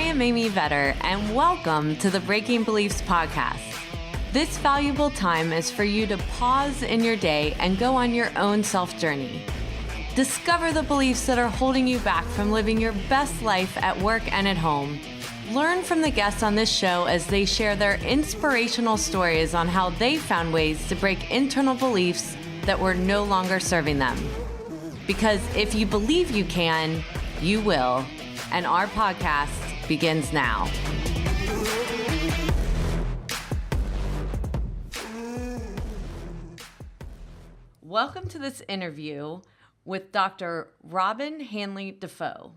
I am Amy Vetter, and welcome to the Breaking Beliefs podcast. This valuable time is for you to pause in your day and go on your own self-journey. Discover the beliefs that are holding you back from living your best life at work and at home. Learn from the guests on this show as they share their inspirational stories on how they found ways to break internal beliefs that were no longer serving them. Because if you believe you can, you will. And our podcast begins now. Welcome to this interview with Dr. Robyne Hanley-Dafoe.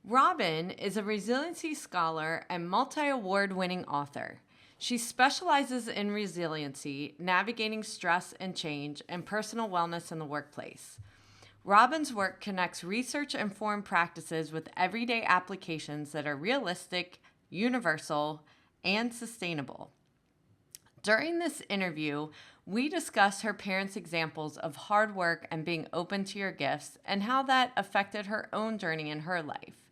Robyne is a resiliency scholar and multi-award-winning author. She specializes in resiliency, navigating stress and change, and personal wellness in the workplace. Robyne's work connects research-informed practices with everyday applications that are realistic, universal, and sustainable. During this interview, we discuss her parents' examples of hard work and being open to your gifts and how that affected her own journey in her life.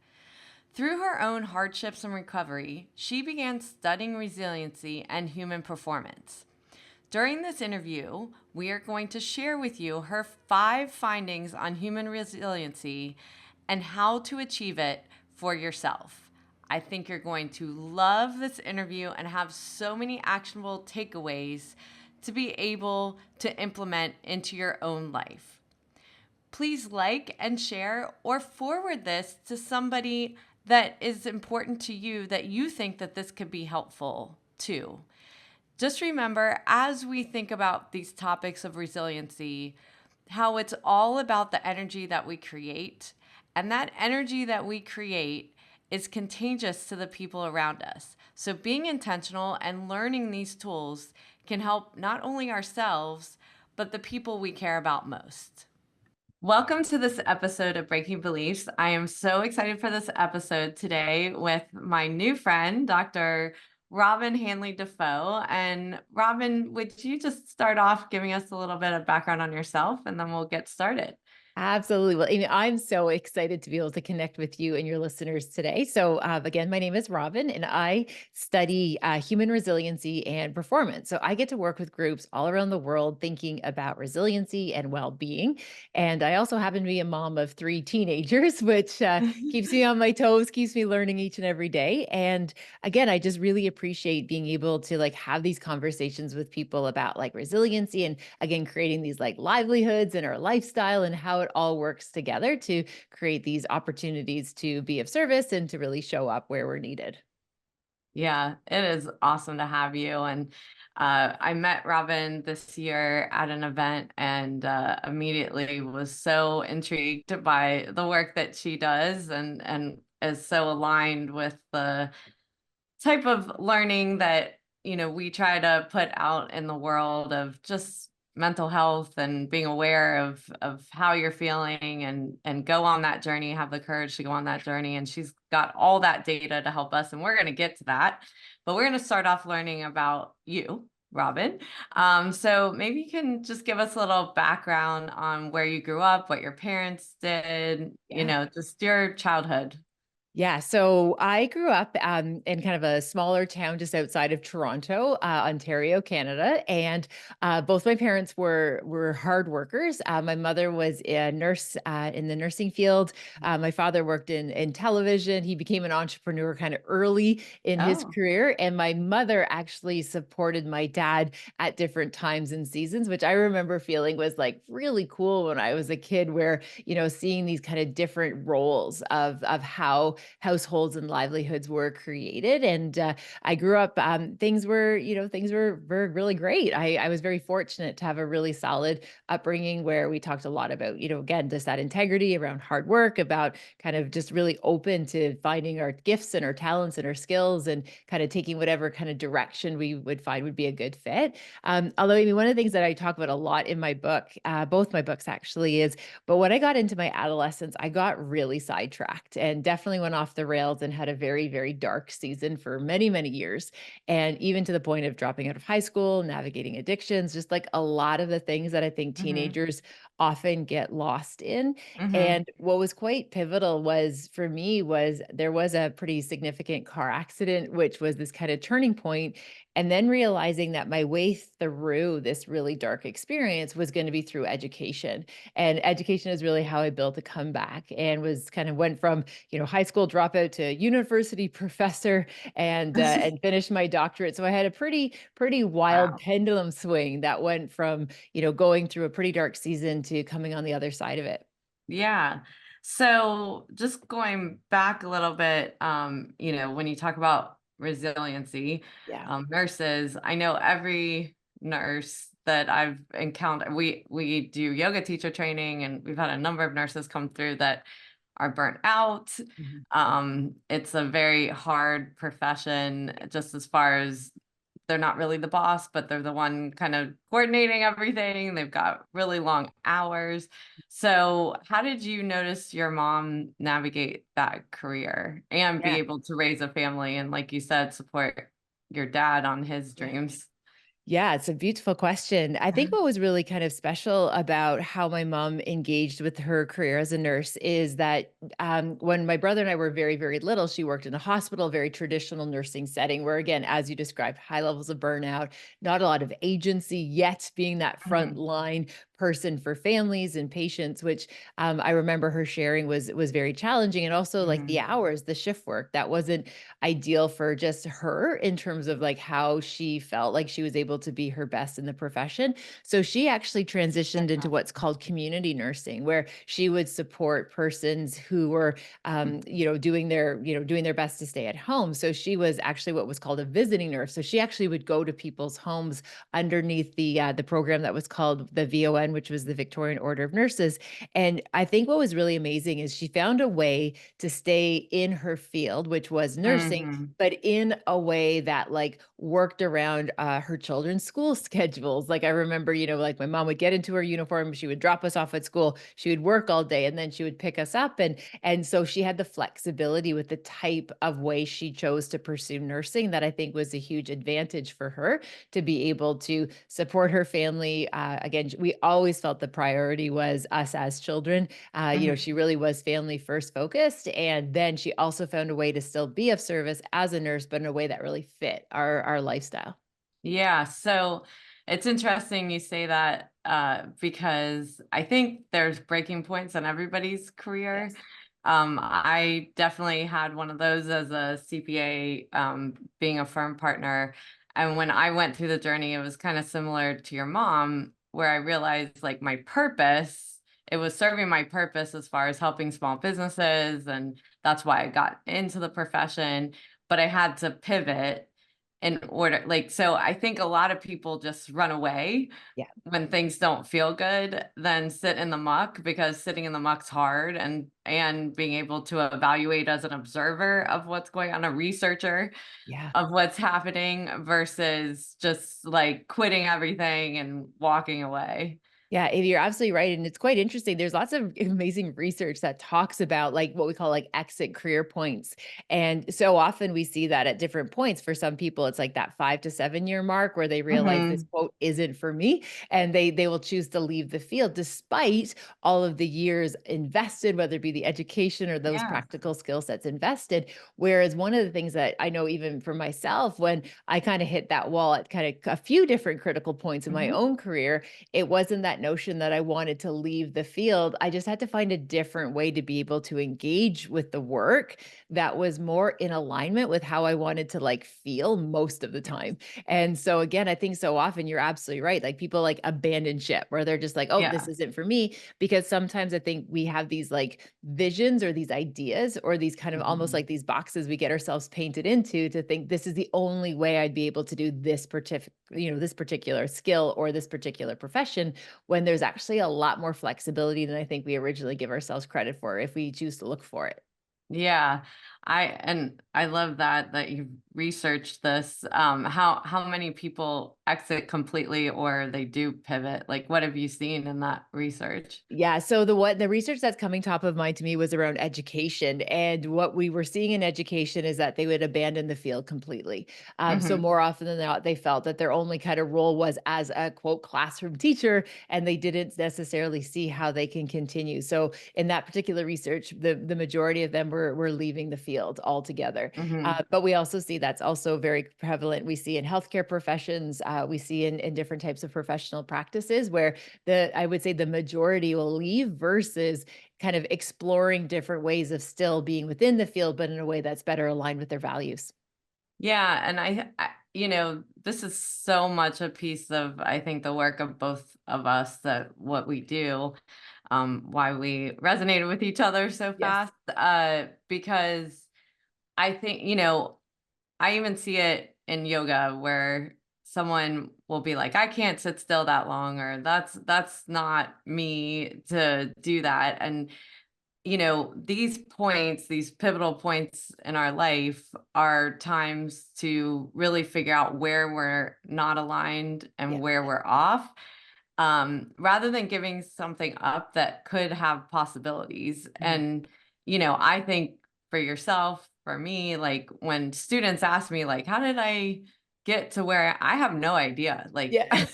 Through her own hardships and recovery, she began studying resiliency and human performance. During this interview, we are going to share with you her 5 findings on human resiliency and how to achieve it for yourself. I think you're going to love this interview and have so many actionable takeaways to be able to implement into your own life. Please like and share or forward this to somebody that is important to you that you think that this could be helpful to. Just remember, as we think about these topics of resiliency, how it's all about the energy that we create. And that energy that we create is contagious to the people around us. So being intentional and learning these tools can help not only ourselves, but the people we care about most. Welcome to this episode of Breaking Beliefs. I am so excited for this episode today with my new friend, Dr. Robyne Hanley-Dafoe. And Robyne, would you just start off giving us a little bit of background on yourself, and then we'll get started? Absolutely. Well, Amy, I'm so excited to be able to connect with you and your listeners today. So again, my name is Robyne, and I study human resiliency and performance. So I get to work with groups all around the world thinking about resiliency and well-being. And I also happen to be a mom of 3 teenagers, which keeps me on my toes, keeps me learning each and every day. And again, I just really appreciate being able to have these conversations with people about resiliency and again, creating these livelihoods and our lifestyle and how it all works together to create these opportunities to be of service and to really show up where we're needed. Yeah, it is awesome to have you. And I met Robyne this year at an event and immediately was so intrigued by the work that she does and is so aligned with the type of learning that, we try to put out in the world of just mental health and being aware of how you're feeling and go on that journey, have the courage to go on that journey. And she's got all that data to help us. And we're going to get to that, but we're going to start off learning about you, Robyne. So maybe you can just give us a little background on where you grew up, what your parents did, just your childhood. Yeah, so I grew up in kind of a smaller town just outside of Toronto, Ontario, Canada, and both my parents were hard workers. My mother was a nurse in the nursing field. My father worked in television. He became an entrepreneur kind of early in his Oh, career, and my mother actually supported my dad at different times and seasons, which I remember feeling was really cool when I was a kid, where seeing these kind of different roles of how households and livelihoods were created. And I grew up, things were really great. I was very fortunate to have a really solid upbringing where we talked a lot about, again, just that integrity around hard work, about kind of just really open to finding our gifts and our talents and our skills and kind of taking whatever kind of direction we would find would be a good fit. Although, I mean, one of the things that I talk about a lot in my book, both my books actually, is, but when I got into my adolescence, I got really sidetracked and definitely went off the rails and had a very, very dark season for many, many years. And even to the point of dropping out of high school, navigating addictions, just a lot of the things that I think mm-hmm. teenagers often get lost in. Mhm. And what was quite pivotal was for me was there was a pretty significant car accident, which was this kind of turning point. And then realizing that my way through this really dark experience was going to be through education. And education is really how I built a comeback and was kind of went from, high school dropout to university professor and finished my doctorate. So I had a pretty wild Wow. pendulum swing that went from, going through a pretty dark season to coming on the other side of it. Yeah. So just going back a little bit, when you talk about resiliency, Yeah. nurses, I know every nurse that I've encountered, we do yoga teacher training, and we've had a number of nurses come through that are burnt out. Mhm. It's a very hard profession, just as far as they're not really the boss, but they're the one kind of coordinating everything. They've got really long hours. So, how did you notice your mom navigate that career and be Yeah. able to raise a family and, like you said, support your dad on his Yeah. dreams? Yeah, it's a beautiful question. I think what was really kind of special about how my mom engaged with her career as a nurse is that when my brother and I were very, very little, she worked in a hospital, very traditional nursing setting, where, again, as you described, high levels of burnout, not a lot of agency yet being that front Mhm, line person for families and patients, which I remember her sharing was very challenging. And also like the mhm. hours, the shift work, that wasn't ideal for just her in terms of like how she felt like she was able to be her best in the profession. So she actually transitioned into what's called community nursing, where she would support persons who were, doing their best to stay at home. So she was actually what was called a visiting nurse. So she actually would go to people's homes underneath the program that was called the VON, which was the Victorian Order of Nurses. And I think what was really amazing is she found a way to stay in her field, which was nursing, Mhm. but in a way that like worked around her children's school schedules. Like I remember, like my mom would get into her uniform, she would drop us off at school, she would work all day, and then she would pick us up. And so she had the flexibility with the type of way she chose to pursue nursing that I think was a huge advantage for her to be able to support her family. Again, we always felt the priority was us as children. Mhm. She really was family first focused. And then she also found a way to still be of service as a nurse, but in a way that really fit our lifestyle. Yeah, so it's interesting you say that, because I think there's breaking points in everybody's career. Yes. I definitely had one of those as a CPA, being a firm partner. And when I went through the journey, it was kind of similar to your mom, where I realized like my purpose, it was serving my purpose as far as helping small businesses. And that's why I got into the profession. But I had to pivot in order, like, so I think a lot of people just run away Yeah. when things don't feel good, then sit in the muck, because sitting in the muck's hard, and being able to evaluate as an observer of what's going on, a researcher Yeah. of what's happening versus just like quitting everything and walking away. Yeah, you're absolutely right, and it's quite interesting. There's lots of amazing research that talks about like what we call like exit career points. And so often we see that at different points. For some people, it's like that 5 to 7 year mark where they realize this Mhm. quote isn't for me, and they will choose to leave the field despite all of the years invested, whether it be the education or those Yeah. practical skill sets invested. Whereas one of the things that I know even for myself, when I kind of hit that wall at kind of a few different critical points in my Mhm. own career, it wasn't that notion that I wanted to leave the field. I just had to find a different way to be able to engage with the work that was more in alignment with how I wanted to like feel most of the Yes. time. And so again, I think so often you're absolutely right. Like people like abandon ship where they're just like, oh, this Yeah. isn't for me. Because sometimes I think we have these like visions or these ideas or these kind of almost Mhm. like these boxes we get ourselves painted into to think this is the only way I'd be able to do this particular skill or this particular profession, when there's actually a lot more flexibility than I think we originally give ourselves credit for if we choose to look for it. Yeah. I love that you've researched this. How many people exit completely or they do pivot? Like, what have you seen in that research? Yeah, so the research that's coming top of mind to me was around education, and what we were seeing in education is that they would abandon the field completely. So Mhm. more often than not, they felt that their only kind of role was as a quote classroom teacher, and they didn't necessarily see how they can continue. So in that particular research, the majority of them were leaving the field altogether. Mhm. But we also see that's also very prevalent. We see in healthcare professions, we see in different types of professional practices where I would say the majority will leave versus kind of exploring different ways of still being within the field, but in a way that's better aligned with their values. Yeah, and this is so much a piece of, I think, the work of both of us, that what we do, why we resonated with each other so Yes. fast, because I think, I even see it in yoga where someone will be like, I can't sit still that long, or that's not me to do that. And these points, these pivotal points in our life are times to really figure out where we're not aligned and Yeah. where we're off, rather than giving something up that could have possibilities. Mhm. And, I think for yourself, for me, like when students ask me, like, how did I get to where I have no idea? Like, Yeah.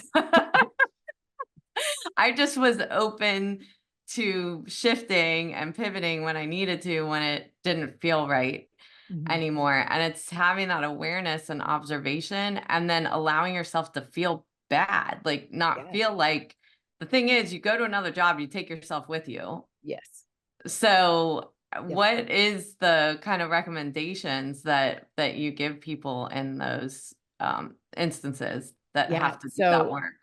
I just was open to shifting and pivoting when I needed to, when it didn't feel right Mhm. anymore. And it's having that awareness and observation and then allowing yourself to feel bad, like not Yeah. feel like the thing is, you go to another job, you take yourself with you. Yes. So Yep. what is the kind of recommendations that you give people in those instances that Yeah. have to do that So work?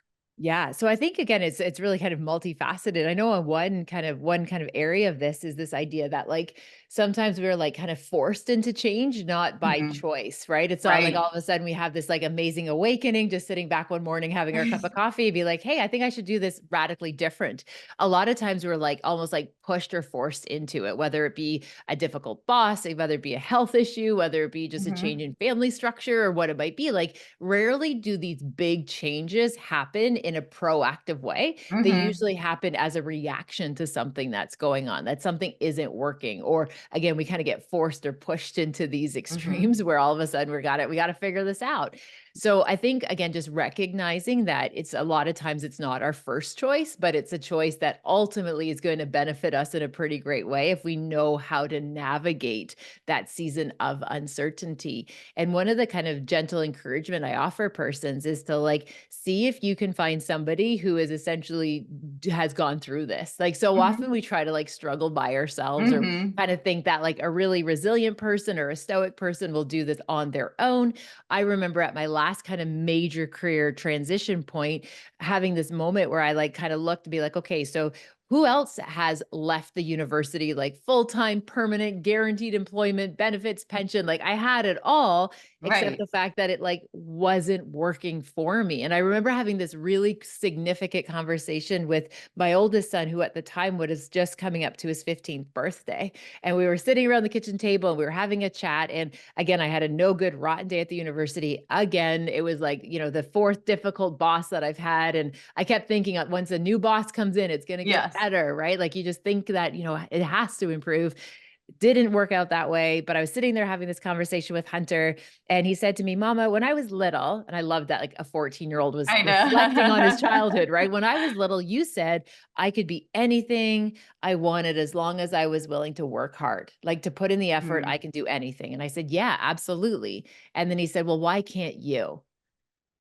Yeah, so I think again it's really kind of multifaceted. I know on one kind of area of this is this idea that like sometimes we're like kind of forced into change not by Mhm. choice, right? It's not like Right. all of a sudden we have this like amazing awakening just sitting back one morning having our cup of coffee and be like, "Hey, I think I should do this radically different." A lot of times we're like almost like pushed or forced into it, whether it be a difficult boss, whether it be a health issue, whether it be just a change Mhm. in family structure or what it might be. Like rarely do these big changes happen in a proactive way. They Mhm. usually happen as a reaction to something that's going on, that something isn't working. Or again, we kind of get forced or pushed into these Mhm. extremes where all of a sudden we got to figure this out. So I think again, just recognizing that it's a lot of times it's not our first choice, but it's a choice that ultimately is going to benefit us in a pretty great way if we know how to navigate that season of uncertainty. And one of the kind of gentle encouragement I offer persons is to like see if you can find somebody who is essentially has gone through this. Like so Mhm. often we try to like struggle by ourselves or Mhm. kind of think that like a really resilient person or a stoic person will do this on their own. I remember at my last kind of major career transition point having this moment where I like kind of looked to be like, okay, so who else has left the university like full-time, permanent, guaranteed employment, benefits, pension? Like I had it all, except Right. the fact that it like wasn't working for me. And I remember having this really significant conversation with my oldest son, who at the time was just coming up to his 15th birthday. And we were sitting around the kitchen table and we were having a chat. And again, I had a no good, rotten day at the university. Again, it was like, the fourth difficult boss that I've had. And I kept thinking once a new boss comes in, it's going to get Yes. better, right? Like you just think that, it has to improve. Didn't work out that way, but I was sitting there having this conversation with Hunter, and he said to me, "Mama, when I was little," and I love that like a 14-year-old was I reflecting on his know. childhood, right? "When I was little, you said I could be anything I wanted as long as I was willing to work hard. Like to put in the effort, I Mhm. can do anything." And I said, "Yeah, absolutely." And then he said, "Well, why can't you?"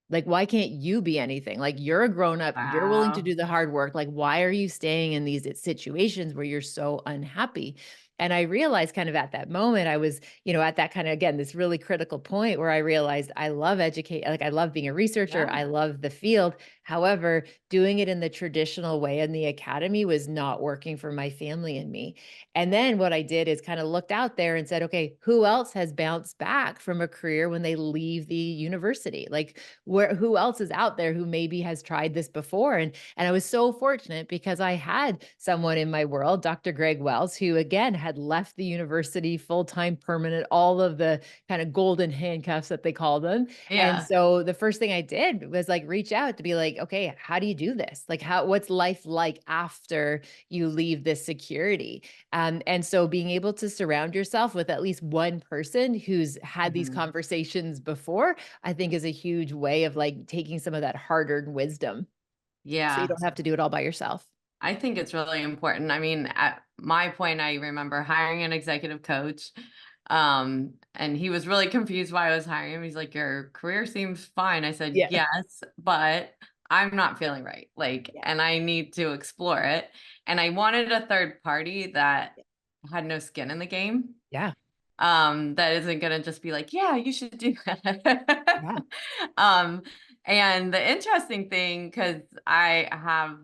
Like, why can't you be anything? Like, you're a grown up, you're willing to Wow. do the hard work. Like, why are you staying in these situations where you're so unhappy? And I realized kind of at that moment, I was, at that kind of, again, this really critical point where I realized I love educate, like, I love being a researcher, Yeah. I love the field. However, doing it in the traditional way in the academy was not working for my family and me. And then what I did is kind of looked out there and said, okay, who else has bounced back from a career when they leave the university? Like who else is out there who maybe has tried this before? And I was so fortunate because I had someone in my world, Dr. Greg Wells, who again had left the university full-time permanent, all of the kind of golden handcuffs that they call them. And Yeah. so the first thing I did was like reach out to be like, okay, how do you do this? Like what's life like after you leave this security? And so being able to surround yourself with at least one person who's had these Mhm. conversations before, I think is a huge way of like taking some of that hard-earned wisdom. So you Yeah. don't have to do it all by yourself. I think it's really important. I mean, at my point, I remember hiring an executive coach, and he was really confused why I was hiring him. He's like, "Your career seems fine." I said, Yeah. "Yes, but I'm not feeling right. Like, Yeah. and I need to explore it." And I wanted a third party that had no skin in the game. Yeah. That isn't gonna just be like, "Yeah, you should do that." Yeah. Um, and the interesting thing, because I have,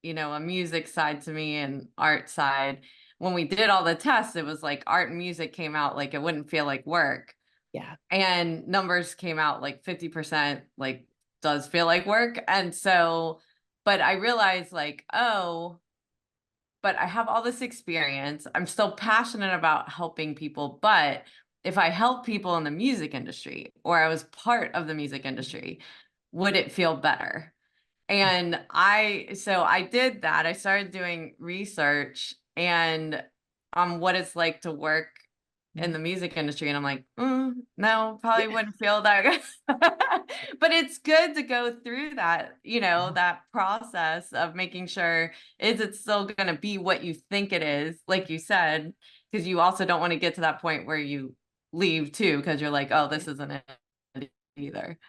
a music side to me and art side. When we did all the tests, it was like art and music came out like it wouldn't feel like work, Yeah. and numbers came out like 50% like does feel like work. And so, but I realized like, oh, but I have all this experience. I'm still passionate about helping people, but if I help people in the music industry or I was part of the music industry, would it feel better? And I did that. I started doing research and on what it's like to work in Mhm. the music industry. And I'm like, no, probably Yeah. wouldn't feel that good. But it's good to go through that, Yeah. that process of making sure, is it still going to be what you think it is, like you said, because you also don't want to get to that point where you leave too, because you're like, oh, this isn't it either.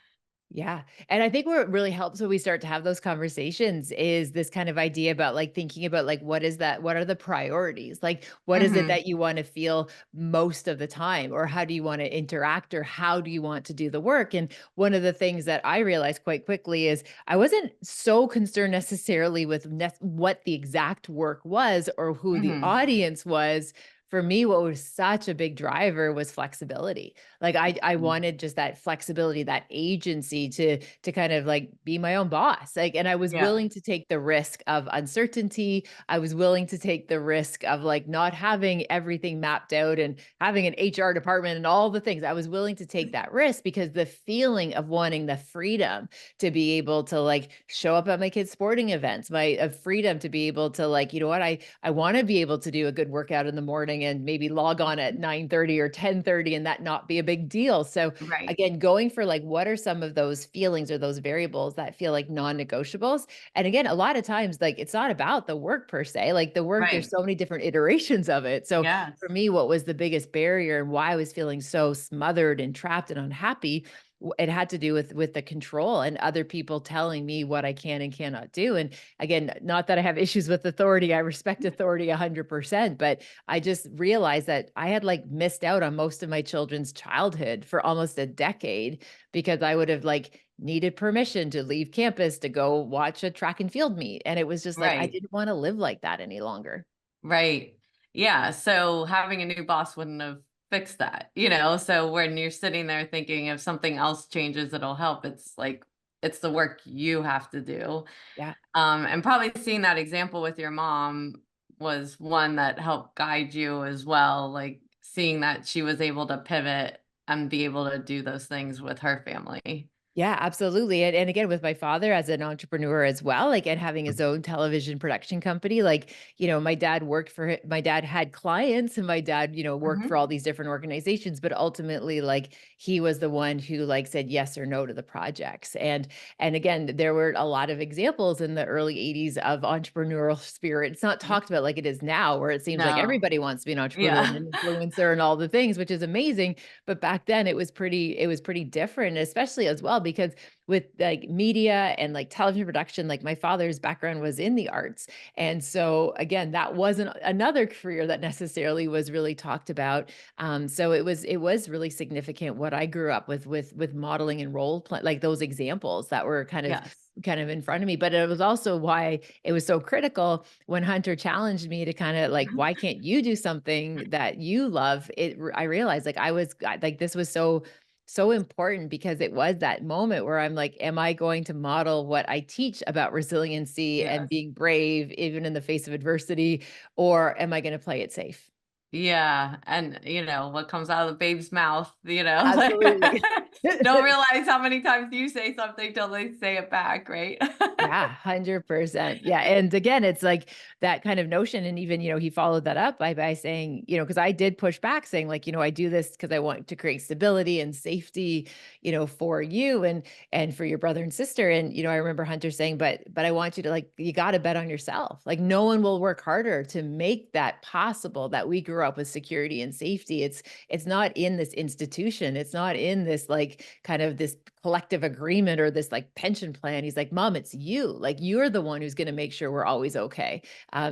Yeah. And I think where it really helps when we start to have those conversations is this kind of idea about like thinking about like what is that, what are the priorities? Like what is it Hmm. that you want to feel most of the time? Or how do you want to interact? Or how do you want to do the work? And one of the things that I realized quite quickly is I wasn't so concerned necessarily with what the exact work was or who the Hmm. audience was. For me, what was such a big driver was flexibility. Like I wanted just that flexibility, that agency to kind of like be my own boss. Like, and I was Yeah. willing to take the risk of uncertainty. I was willing to take the risk of like not having everything mapped out and having an HR department and all the things. I was willing to take that risk because the feeling of wanting the freedom to be able to like show up at my kids' sporting events, my freedom to be able to like, you know what, I want to be able to do a good workout in the morning and maybe log on at 9:30 or 10:30 and that not be a big deal. So Right. again, going for like what are some of those feelings or those variables that feel like non-negotiables? And again, a lot of times like it's not about the work per se. Like the work, there's Right. so many different iterations of it. So Yes. for me, what was the biggest barrier and why I was feeling so smothered and trapped and unhappy, it had to do with the control and other people telling me what I can and cannot do. And again, not that I have issues with authority. I respect authority 100%, but I just realized that I had like missed out on most of my children's childhood for almost a decade because I would have like needed permission to leave campus to go watch a track and field meet. And it was just like, I Right. didn't want to live like that any longer. Right. Yeah. So having a new boss wouldn't have fixed that, So when you're sitting there thinking if something else changes, it'll help. It's like it's the work you have to do. Yeah. And probably seeing that example with your mom was one that helped guide you as well. Like seeing that she was able to pivot and be able to do those things with her family. Yeah, absolutely. And again, with my father as an entrepreneur as well, like, and having his own television production company, like, my dad worked for my dad had clients and my dad, worked for Hmm. all these different organizations, but ultimately, like, he was the one who like said yes or no to the projects. And again, there were a lot of examples in the early 80s of entrepreneurial spirit. It's not talked about like it is now, where it seems like No. everybody wants to be an entrepreneur and Yeah. an influencer and all the things, which is amazing. But back then it was pretty different, especially as well because with like media and like television production, like my father's background was in the arts. And so again, that wasn't another career that necessarily was really talked about. So it was really significant what I grew up with modeling and role play, like those examples that were kind of Yes. kind of in front of me. But it was also why it was so critical when Hunter challenged me to kind of like, why can't you do something that you love? I realized like like this was so important because it was that moment where I'm like, am I going to model what I teach about resiliency and Yes. being brave, even in the face of adversity, or am I going to play it safe? Yeah, and, what comes out of the babe's mouth, like, Absolutely. don't realize how many times you say something till they say it back, right? Yeah, 100%. Yeah, and again, it's like that kind of notion, and even, he followed that up by saying, because I did push back saying like, I do this because I want to create stability and safety, for you and for your brother and sister. And, I remember Hunter saying, but I want you to like, you got to bet on yourself. Like no one will work harder to make that possible, that we grew up with security and safety. It's not in this institution. It's not in this like kind of this collective agreement or this like pension plan. He's like, Mom, it's you. Like you're the one who's going to make sure we're always okay.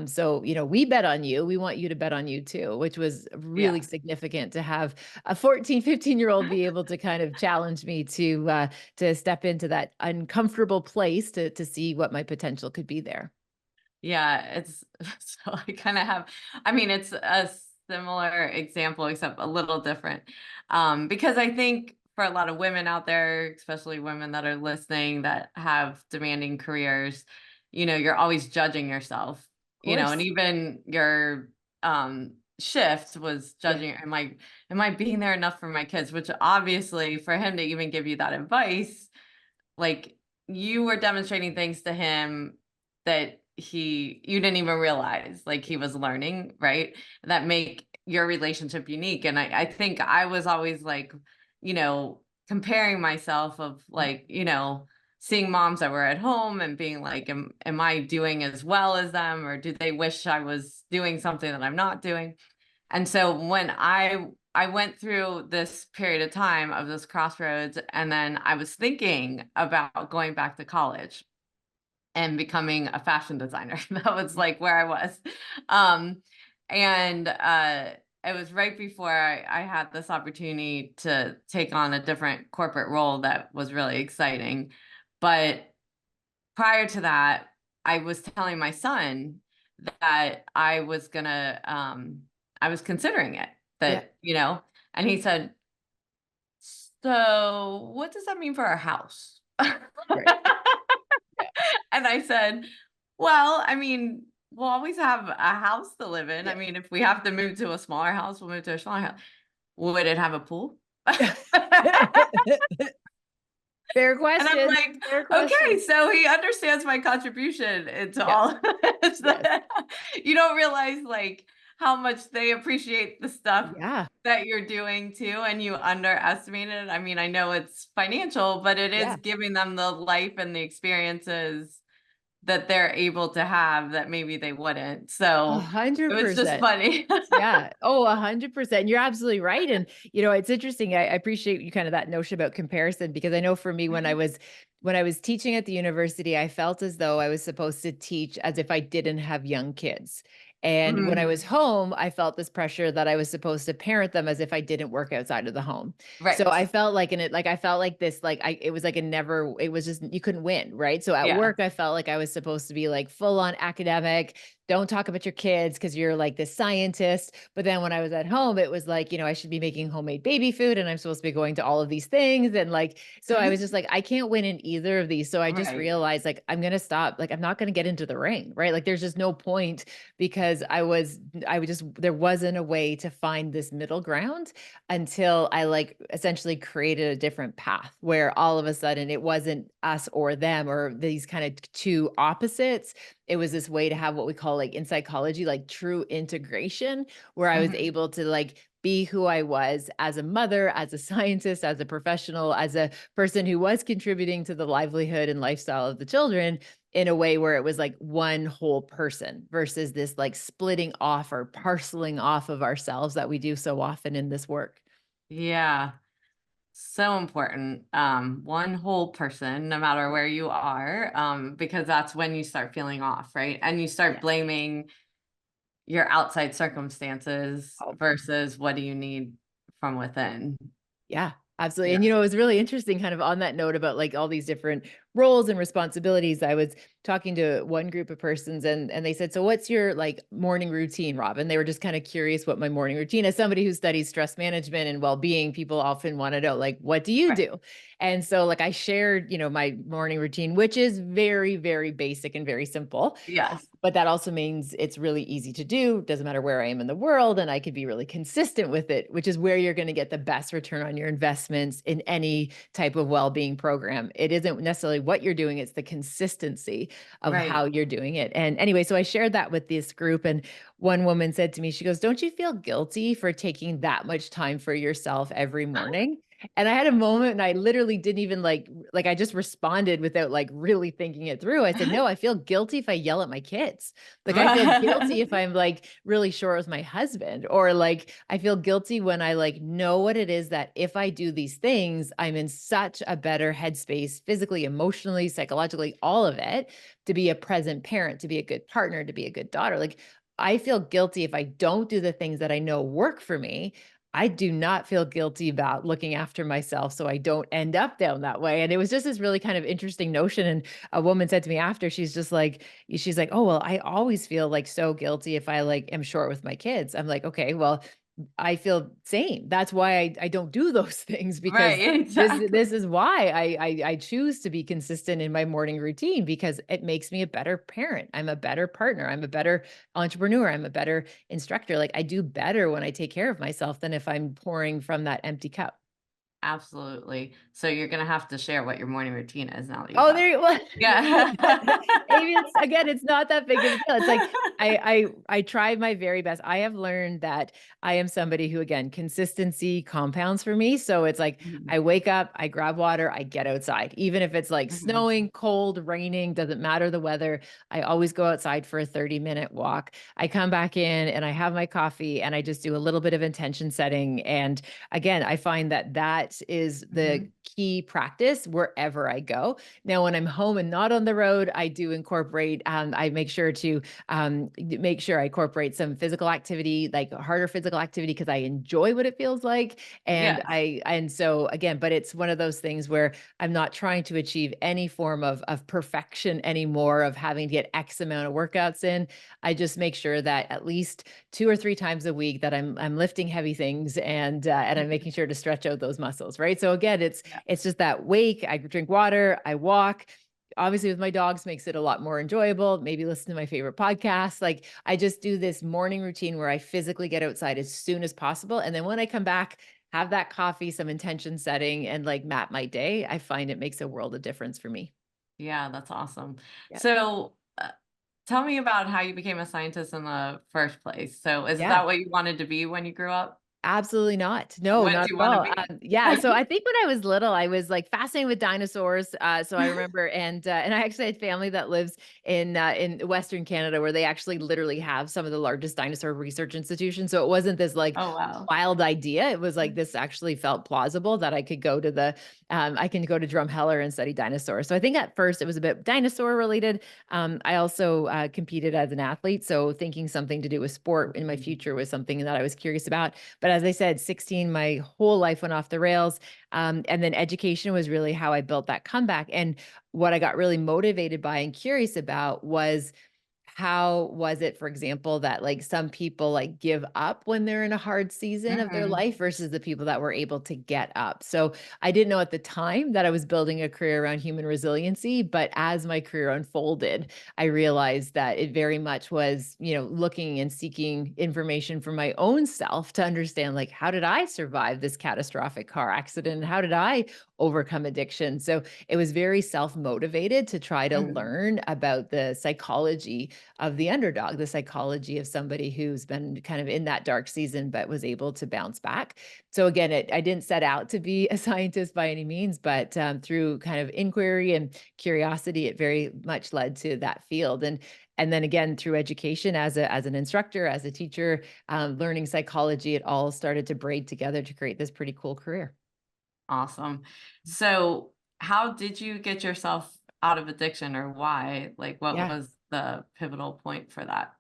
So, we bet on you. We want you to bet on you too, which was really Yeah. significant to have a 14, 15-year-old be able to kind of challenge me to step into that uncomfortable place to see what my potential could be there. Yeah, it's so I kind of have, I mean, it's a similar example, except a little different. Because I think for a lot of women out there, especially women that are listening that have demanding careers, you're always judging yourself, Of and course. even your shift was Yeah. judging, am I being there enough for my kids? Which obviously for him to even give you that advice, like, you were demonstrating things to him that you didn't even realize, like, he was learning, right? That make your relationship unique, and I think I was always, like, comparing myself of, like, seeing moms that were at home and being like, "Am I doing as well as them, or do they wish I was doing something that I'm not doing?" And so when I went through this period of time of this crossroads, and then I was thinking about going back to college and becoming a fashion designer. That was like where I was. Um, and it was right before I had this opportunity to take on a different corporate role that was really exciting. But prior to that, I was telling my son that I was considering it, Yeah. and he said, "So what does that mean for our house?" Right. Yeah. And I said, "Well, I mean, we'll always have a house to live in. I mean, if we have to move to a smaller house, we'll move to a smaller house. Would it have a pool?" Fair And I'm question. like, Fair okay, question. so he understands my contribution into Yeah. all of this. Yes. You don't realize like how much they appreciate the stuff Yeah. that you're doing too, and you underestimate it. I mean, I know it's financial, but it is Yeah. giving them the life and the experiences that they're able to have that maybe they wouldn't. a So it hundred was just percent. funny. Yeah. Oh, 100%. You're absolutely right. And, it's interesting. I appreciate you kind of that notion about comparison because I know for me, when I was teaching at the university, I felt as though I was supposed to teach as if I didn't have young kids. And when I was Mhm. home, I felt this pressure that I was supposed to parent them as if I didn't work outside of the home. So Right. I felt like in it, like I felt like this, like it was like a never, it was just you couldn't win, right? So at Yeah. work, I felt like I was supposed to be like full on academic, don't talk about your kids because you're like this scientist. But then when I was at home, it was like, I should be making homemade baby food and I'm supposed to be going to all of these things. And like, so I was just like, I can't win in either of these. So I just Right. realized like, I'm going to stop. Like, I'm not going to get into the ring, right? Like, there's just no point because I would just, there wasn't a way to find this middle ground until I like essentially created a different path where all of a sudden it wasn't us or them or these kind of two opposites. It was this way to have what we call like in psychology, like true integration, where I was Mhm. able to like be who I was as a mother, as a scientist, as a professional, as a person who was contributing to the livelihood and lifestyle of the children in a way where it was like one whole person versus this like splitting off or parceling off of ourselves that we do so often in this work. Yeah. So important. One whole person, no matter where you are, because that's when you start feeling off, right? And you start Yeah. blaming your outside circumstances Oh, versus what do you need from within. yeah, absolutely. And Yeah. it was really interesting kind of on that note about like all these different roles and responsibilities, I was talking to one group of persons, and they said, "So what's your like morning routine, Rob?" And they were just kind of curious what my morning routine. As somebody who studies stress management and well-being, people often want to know, like, what do you Right. do? And so like I shared, my morning routine, which is very, very basic and very simple. Yes. But that also means it's really easy to do. Doesn't matter where I am in the world, and I could be really consistent with it, which is where you're going to get the best return on your investments in any type of well-being program. It isn't necessarily what you're doing, it's the consistency of how Right. you're doing it. And anyway, so I shared that with this group, and one woman said to me, she goes, "Don't you feel guilty for taking that much time for yourself every morning?" And I had a moment and I literally didn't even like I just responded without like really thinking it through. I said, "No, I feel guilty if I yell at my kids. Like I feel guilty if I'm like really short with my husband, or like I feel guilty when I like know what it is that if I do these things, I'm in such a better headspace physically, emotionally, psychologically, all of it, to be a present parent, to be a good partner, to be a good daughter." Like I feel guilty if I don't do the things that I know work for me. I do not feel guilty about looking after myself so I don't end up down that way. And it was just this really kind of interesting notion. And a woman said to me after, she's like, "Oh, well, I always feel like so guilty if I like am short with my kids." I'm like, "Okay, well, I feel same. That's why I don't do those things, because Right. this Exactly. is why I choose to be consistent in my morning routine, because it makes me a better parent. I'm a better partner. I'm a better entrepreneur. I'm a better instructor. Like I do better when I take care of myself than if I'm pouring from that empty cup." Absolutely. So you're gonna have to share what your morning routine is now that you Oh, talk. there you well, Yeah. maybe it's again, it's not that big of a deal. It's like I try my very best. I have learned that I am somebody who, again, consistency compounds for me. So it's like Mhm. I wake up, I grab water, I get outside. Even if it's like Mhm. snowing, cold, raining, doesn't matter the weather. I always go outside for a 30-minute walk. I come back in and I have my coffee and I just do a little bit of intention setting. And again, I find that that is the Mhm. key practice wherever I go. Now, when I'm home and not on the road, I do incorporate, I make sure to make sure I incorporate some physical activity, like harder physical activity, because I enjoy what it feels like. Yes. And so again, but it's one of those things where I'm not trying to achieve any form of perfection anymore, of having to get X amount of workouts in. I just make sure that at least 2 or 3 times a week that I'm lifting heavy things, and I'm Mhm. making sure to stretch out those muscles, right? So again, Yeah. it's just that wake, I drink water, I walk. Obviously, with my dogs makes it a lot more enjoyable. Maybe listen to my favorite podcast. Like I just do this morning routine where I physically get outside as soon as possible. And then when I come back, have that coffee, some intention setting, and like map my day. I find it makes a world of difference for me. Yeah, that's awesome. Yeah. So, tell me about how you became a scientist in the first place. So, is Yeah. that what you wanted to be when you grew up? Absolutely not. No, What not do you at wanna all. be? Yeah, so I think when I was little, I was like fascinated with dinosaurs. So I remember, and I actually had family that lives in Western Canada, where they actually literally have some of the largest dinosaur research institutions. So it wasn't this like Oh, wow. wild idea. It was like this actually felt plausible that I can go to Drumheller and study dinosaurs. So I think at first it was a bit dinosaur related. I also competed as an athlete, so thinking something to do with sport in my Mhm. future was something that I was curious about. But as I said, 16, my whole life went off the rails. And then education was really how I built that comeback. And what I got really motivated by and curious about was, how was it, for example, that like some people like give up when they're in a hard season of their Mhm. life versus the people that were able to get up? So I didn't know at the time that I was building a career around human resiliency, but as my career unfolded, I realized that it very much was, looking and seeking information for my own self to understand, like, how did I survive this catastrophic car accident? How did I overcome addiction? So it was very self motivated to try to Mhm. learn about the psychology of the underdog, the psychology of somebody who's been kind of in that dark season but was able to bounce back. So again, I didn't set out to be a scientist by any means, but through kind of inquiry and curiosity, it very much led to that field. And then again, through education as an instructor, as a teacher, learning psychology, it all started to braid together to create this pretty cool career. Awesome. So, how did you get yourself out of addiction or why? Like, what Yeah. was the pivotal point for that?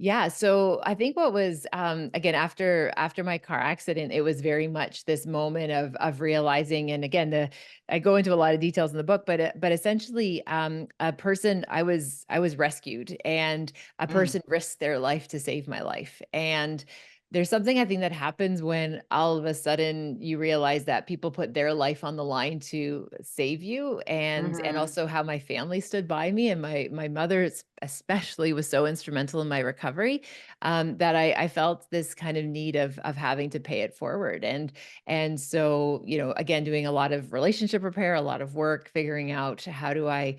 Yeah, so I think what was again after my car accident, it was very much this moment of realizing, and again, the I go into a lot of details in the book, but essentially, a person I was rescued, and a Mm, person risked their life to save my life, and there's something I think that happens when all of a sudden you realize that people put their life on the line to save you, and mhm, also how my family stood by me, and my mother especially was so instrumental in my recovery, that I felt this kind of need of having to pay it forward, and so again, doing a lot of relationship repair, a lot of work, figuring out how do I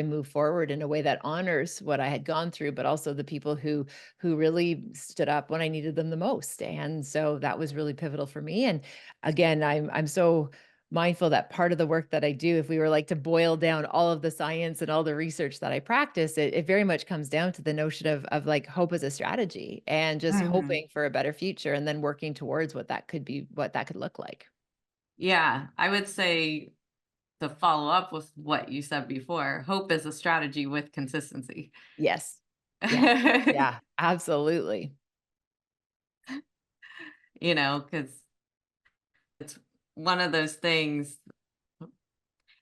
move forward in a way that honors what I had gone through, but also the people who really stood up when I needed them the most. And so that was really pivotal for me. And again, I'm so mindful that part of the work that I do, if we were like to boil down all of the science and all the research that I practice, it very much comes down to the notion of like hope as a strategy and just mhm. hoping for a better future and then working towards what that could be, what that could look like. Yeah, I would say, to follow up with what you said before, hope is a strategy with consistency. Yes. Yeah. Yeah. Absolutely. Because it's one of those things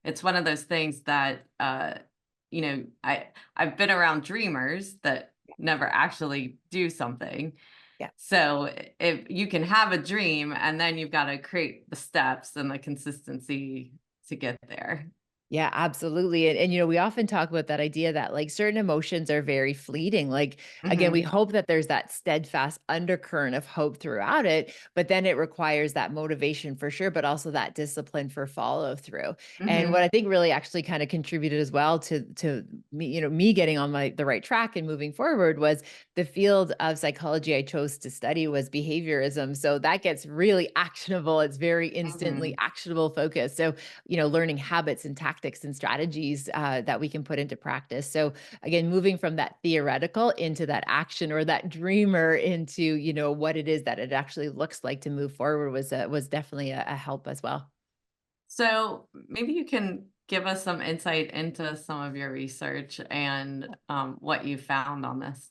it's one of those things that, I've been around dreamers that never actually do something. Yeah. So if you can have a dream and then you've got to create the steps and the consistency to get there. Yeah, absolutely. And we often talk about that idea that like certain emotions are very fleeting. Like, again, we Mhm. hope that there's that steadfast undercurrent of hope throughout it, but then it requires that motivation for sure, but also that discipline for follow through. And what Mhm. I think really actually kind of contributed as well to me, me getting on the right track and moving forward was the field of psychology I chose to study was behaviorism. So that gets really actionable. It's very instantly Mhm. actionable focus. So learning habits and tactics and strategies that we can put into practice. So again, moving from that theoretical into that action or that dreamer into, what it is that it actually looks like to move forward was definitely a help as well. So maybe you can give us some insight into some of your research and what you found on this.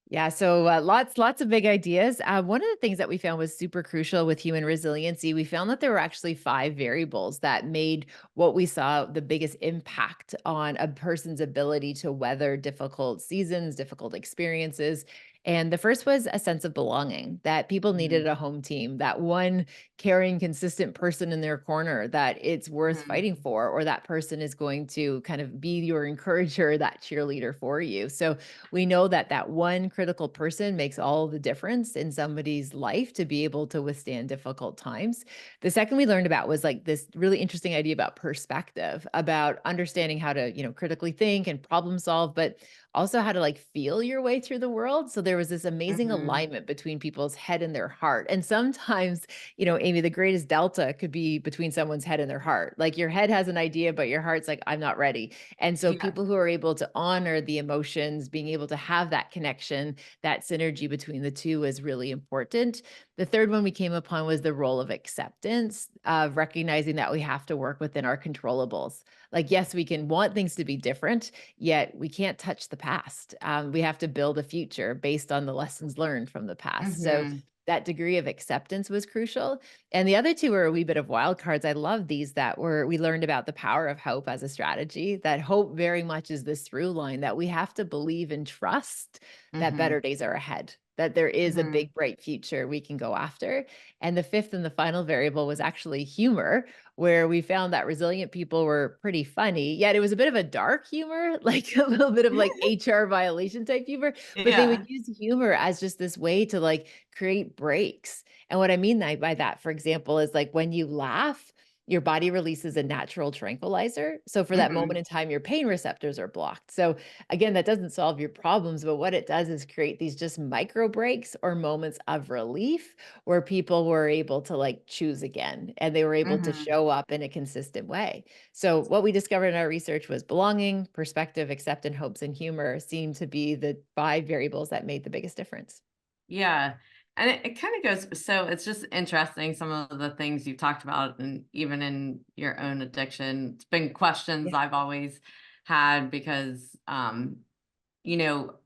Yeah, so lots of big ideas. One of the things that we found was super crucial with human resiliency. We found that there were actually five variables that made what we saw the biggest impact on a person's ability to weather difficult seasons, difficult experiences. And the first was a sense of belonging, that people needed Mhm. a home team, that one caring, consistent person in their corner that it's worth Mhm. fighting for, or that person is going to kind of be your encourager, that cheerleader for you. So we know that that one critical person makes all the difference in somebody's life to be able to withstand difficult times. The second we learned about was like this really interesting idea about perspective, about understanding how to, critically think and problem solve, but also how to like feel your way through the world. So there was this amazing Mhm. alignment between people's head and their heart. And sometimes, Amy, the greatest delta could be between someone's head and their heart. Like your head has an idea, but your heart's like, I'm not ready. And so Yeah. people who are able to honor the emotions, being able to have that connection, that synergy between the two is really important. The third one we came upon was the role of acceptance, of recognizing that we have to work within our controllables. Like, yes, we can want things to be different, yet we can't touch the past. We have to build a future based on the lessons learned from the past. So Mhm. that degree of acceptance was crucial. And the other two were a wee bit of wild cards. I love these that were we learned about the power of hope as a strategy, that hope very much is this through line that we have to believe and trust that Mhm. better days are ahead, that there is a Mhm. big bright future we can go after. And the fifth and the final variable was actually humor, where we found that resilient people were pretty funny, yet it was a bit of a dark humor, like a little bit of like HR violation type humor, but they would Yeah. use humor as just this way to like create breaks. And what I mean by that, for example, is like when you laugh, your body releases a natural tranquilizer. So for that moment Mhm. in time, your pain receptors are blocked. So again, that doesn't solve your problems, but what it does is create these just micro breaks or moments of relief where people were able to like choose again and they were able to Mhm. show up in a consistent way. So what we discovered in our research was belonging, perspective, acceptance, hopes, and humor seemed to be the five variables that made the biggest difference. Yeah. And it kind of goes, so it's just interesting some of the things you've talked about, and even in your own addiction. It's been questions Yeah. I've always had because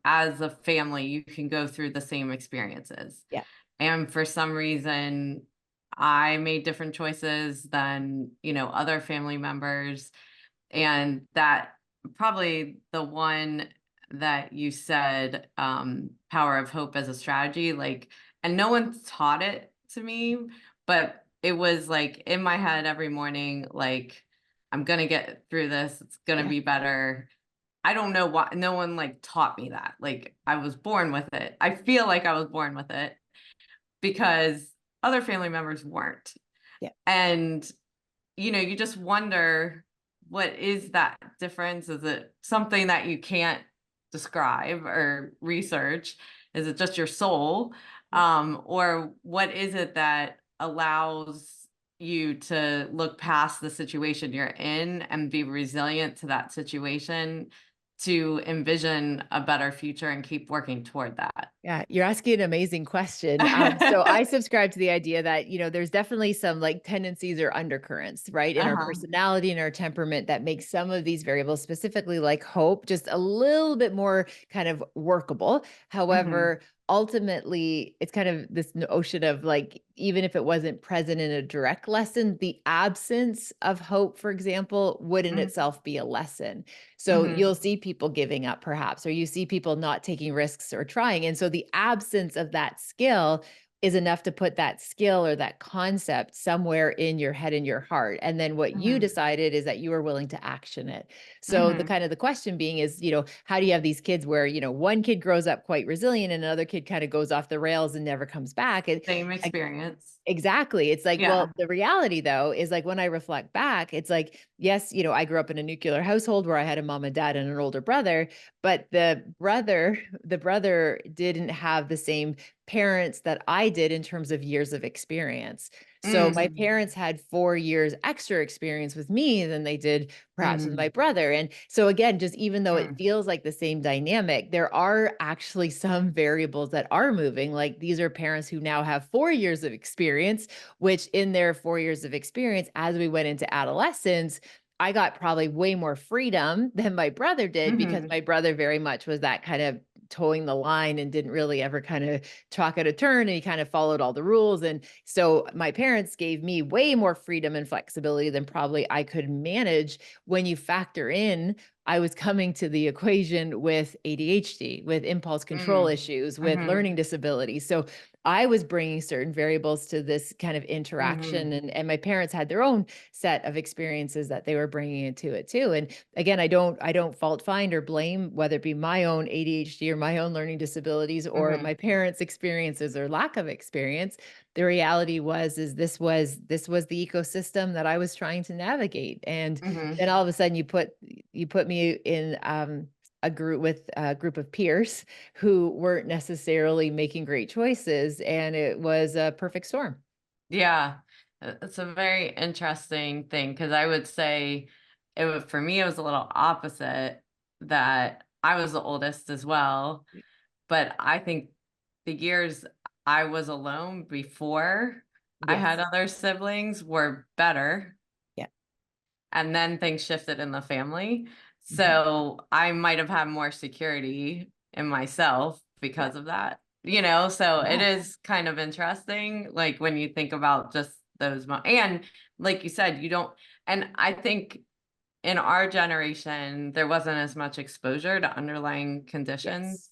as a family, you can go through the same experiences. Yeah. And for some reason, I made different choices than, other family members. And that probably the one that you said, power of hope as a strategy, like, and no one taught it to me, but it was like in my head every morning, like, I'm going to get through this. It's going to Yeah. be better. I don't know why no one like taught me that. Like I was born with it. I feel like I was born with it because other family members weren't. Yeah. And you just wonder, what is that difference? Is it something that you can't describe or research? Is it just your soul? Yeah. Or what is it that allows you to look past the situation you're in and be resilient to that situation, to envision a better future and keep working toward that? Yeah, you're asking an amazing question. So I subscribe to the idea that, there's definitely some like tendencies or undercurrents, right, in our Uh-huh. personality and our temperament that make some of these variables, specifically like hope, just a little bit more kind of workable. Hmm. However, ultimately, it's kind of this notion of like, even if it wasn't present in a direct lesson, the absence of hope, for example, would in Hmm. itself be a lesson. So Hmm. you'll see people giving up perhaps, or you see people not taking risks or trying. And so the absence of that skill is enough to put that skill or that concept somewhere in your head and your heart. And then what you Hmm. decided is that you are willing to action it. So the Hmm. kind of the question being is, how do you have these kids where, one kid grows up quite resilient and another kid kind of goes off the rails and never comes back? And Same experience. exactly. It's like, Yeah. well, the reality though is like when I reflect back, it's like, yes, I grew up in a nuclear household where I had a mom and dad and an older brother, but the brother didn't have the same parents that I did in terms of years of experience. So my Mm. parents had 4 years extra experience with me than they did perhaps with my Mhm. brother. And so again, just even though it Mm. feels like the same dynamic, there are actually some variables that are moving. Like these are parents who now have 4 years of experience, which in their 4 years of experience, as we went into adolescence, I got probably way more freedom than my brother did because Mhm. my brother very much was that kind of towing the line and didn't really ever kind of talk out a turn, and he kind of followed all the rules. And so my parents gave me way more freedom and flexibility than probably I could manage. When you factor in, I was coming to the equation with ADHD, with impulse control Mm. issues, with Mhm. learning disabilities. So I was bringing certain variables to this kind of interaction, Mhm. and my parents had their own set of experiences that they were bringing into it too. And again, I don't fault find or blame whether it be my own ADHD or my own learning disabilities or Mhm. my parents' experiences or lack of experience. The reality is this was the ecosystem that I was trying to navigate. And then Mhm. all of a sudden you put me in a group of peers who weren't necessarily making great choices, and it was a perfect storm. Yeah. It's a very interesting thing because I would say for me, it was a little opposite, that I was the oldest as well. But I think the years I was alone before I had Yes. other siblings were better. Yeah. And then things shifted in the family. Mhm. So I might have had more security in myself Yeah. because of that. So it Yeah. is kind of interesting, like when you think about just and like you said, you don't, and I think in our generation, there wasn't as much exposure to underlying conditions, Yes.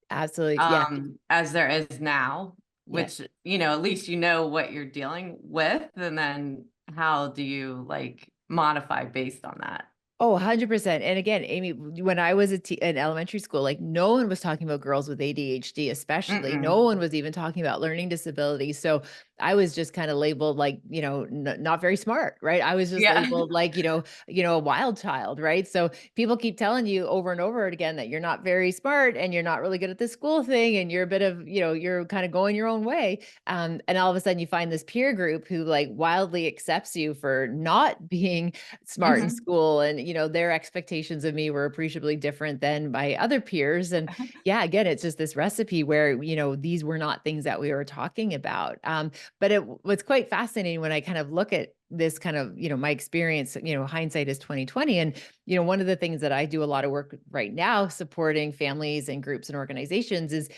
Absolutely. Yeah. as there is now, Yeah. which, at least you know what you're dealing with, and then how do you like modify based on that? Oh, 100%. And again, Amy, when I was in elementary school, like no one was talking about girls with ADHD, especially. No Mm-mm. one was even talking about learning disabilities. So I was just kind of labeled like, not very smart, right? I was just Yeah. labeled like, a wild child, right? So people keep telling you over and over again that you're not very smart and you're not really good at this school thing and you're a bit of, you're kind of going your own way. And all of a sudden you find this peer group who like wildly accepts you for not being smart in Hmm. school, and their expectations of me were appreciably different than my other peers. And yeah, again, it's just this recipe where these were not things that we were talking about. But it was quite fascinating when I kind of look at this kind of, my experience, hindsight is 2020. And, one of the things that I do a lot of work right now supporting families and groups and organizations is,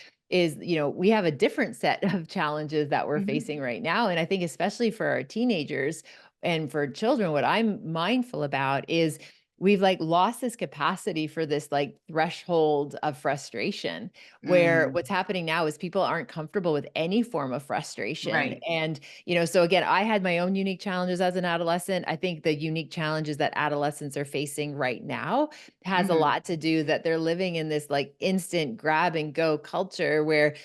we have a different set of challenges that we're Mhm. facing right now. And I think especially for our teenagers and for children, what I'm mindful about is we've like lost this capacity for this like threshold of frustration, where Mm, what's happening now is people aren't comfortable with any form of frustration. right. And, so again, I had my own unique challenges as an adolescent. I think the unique challenges that adolescents are facing right now has a Mhm. lot to do that they're living in this like instant grab and go culture where,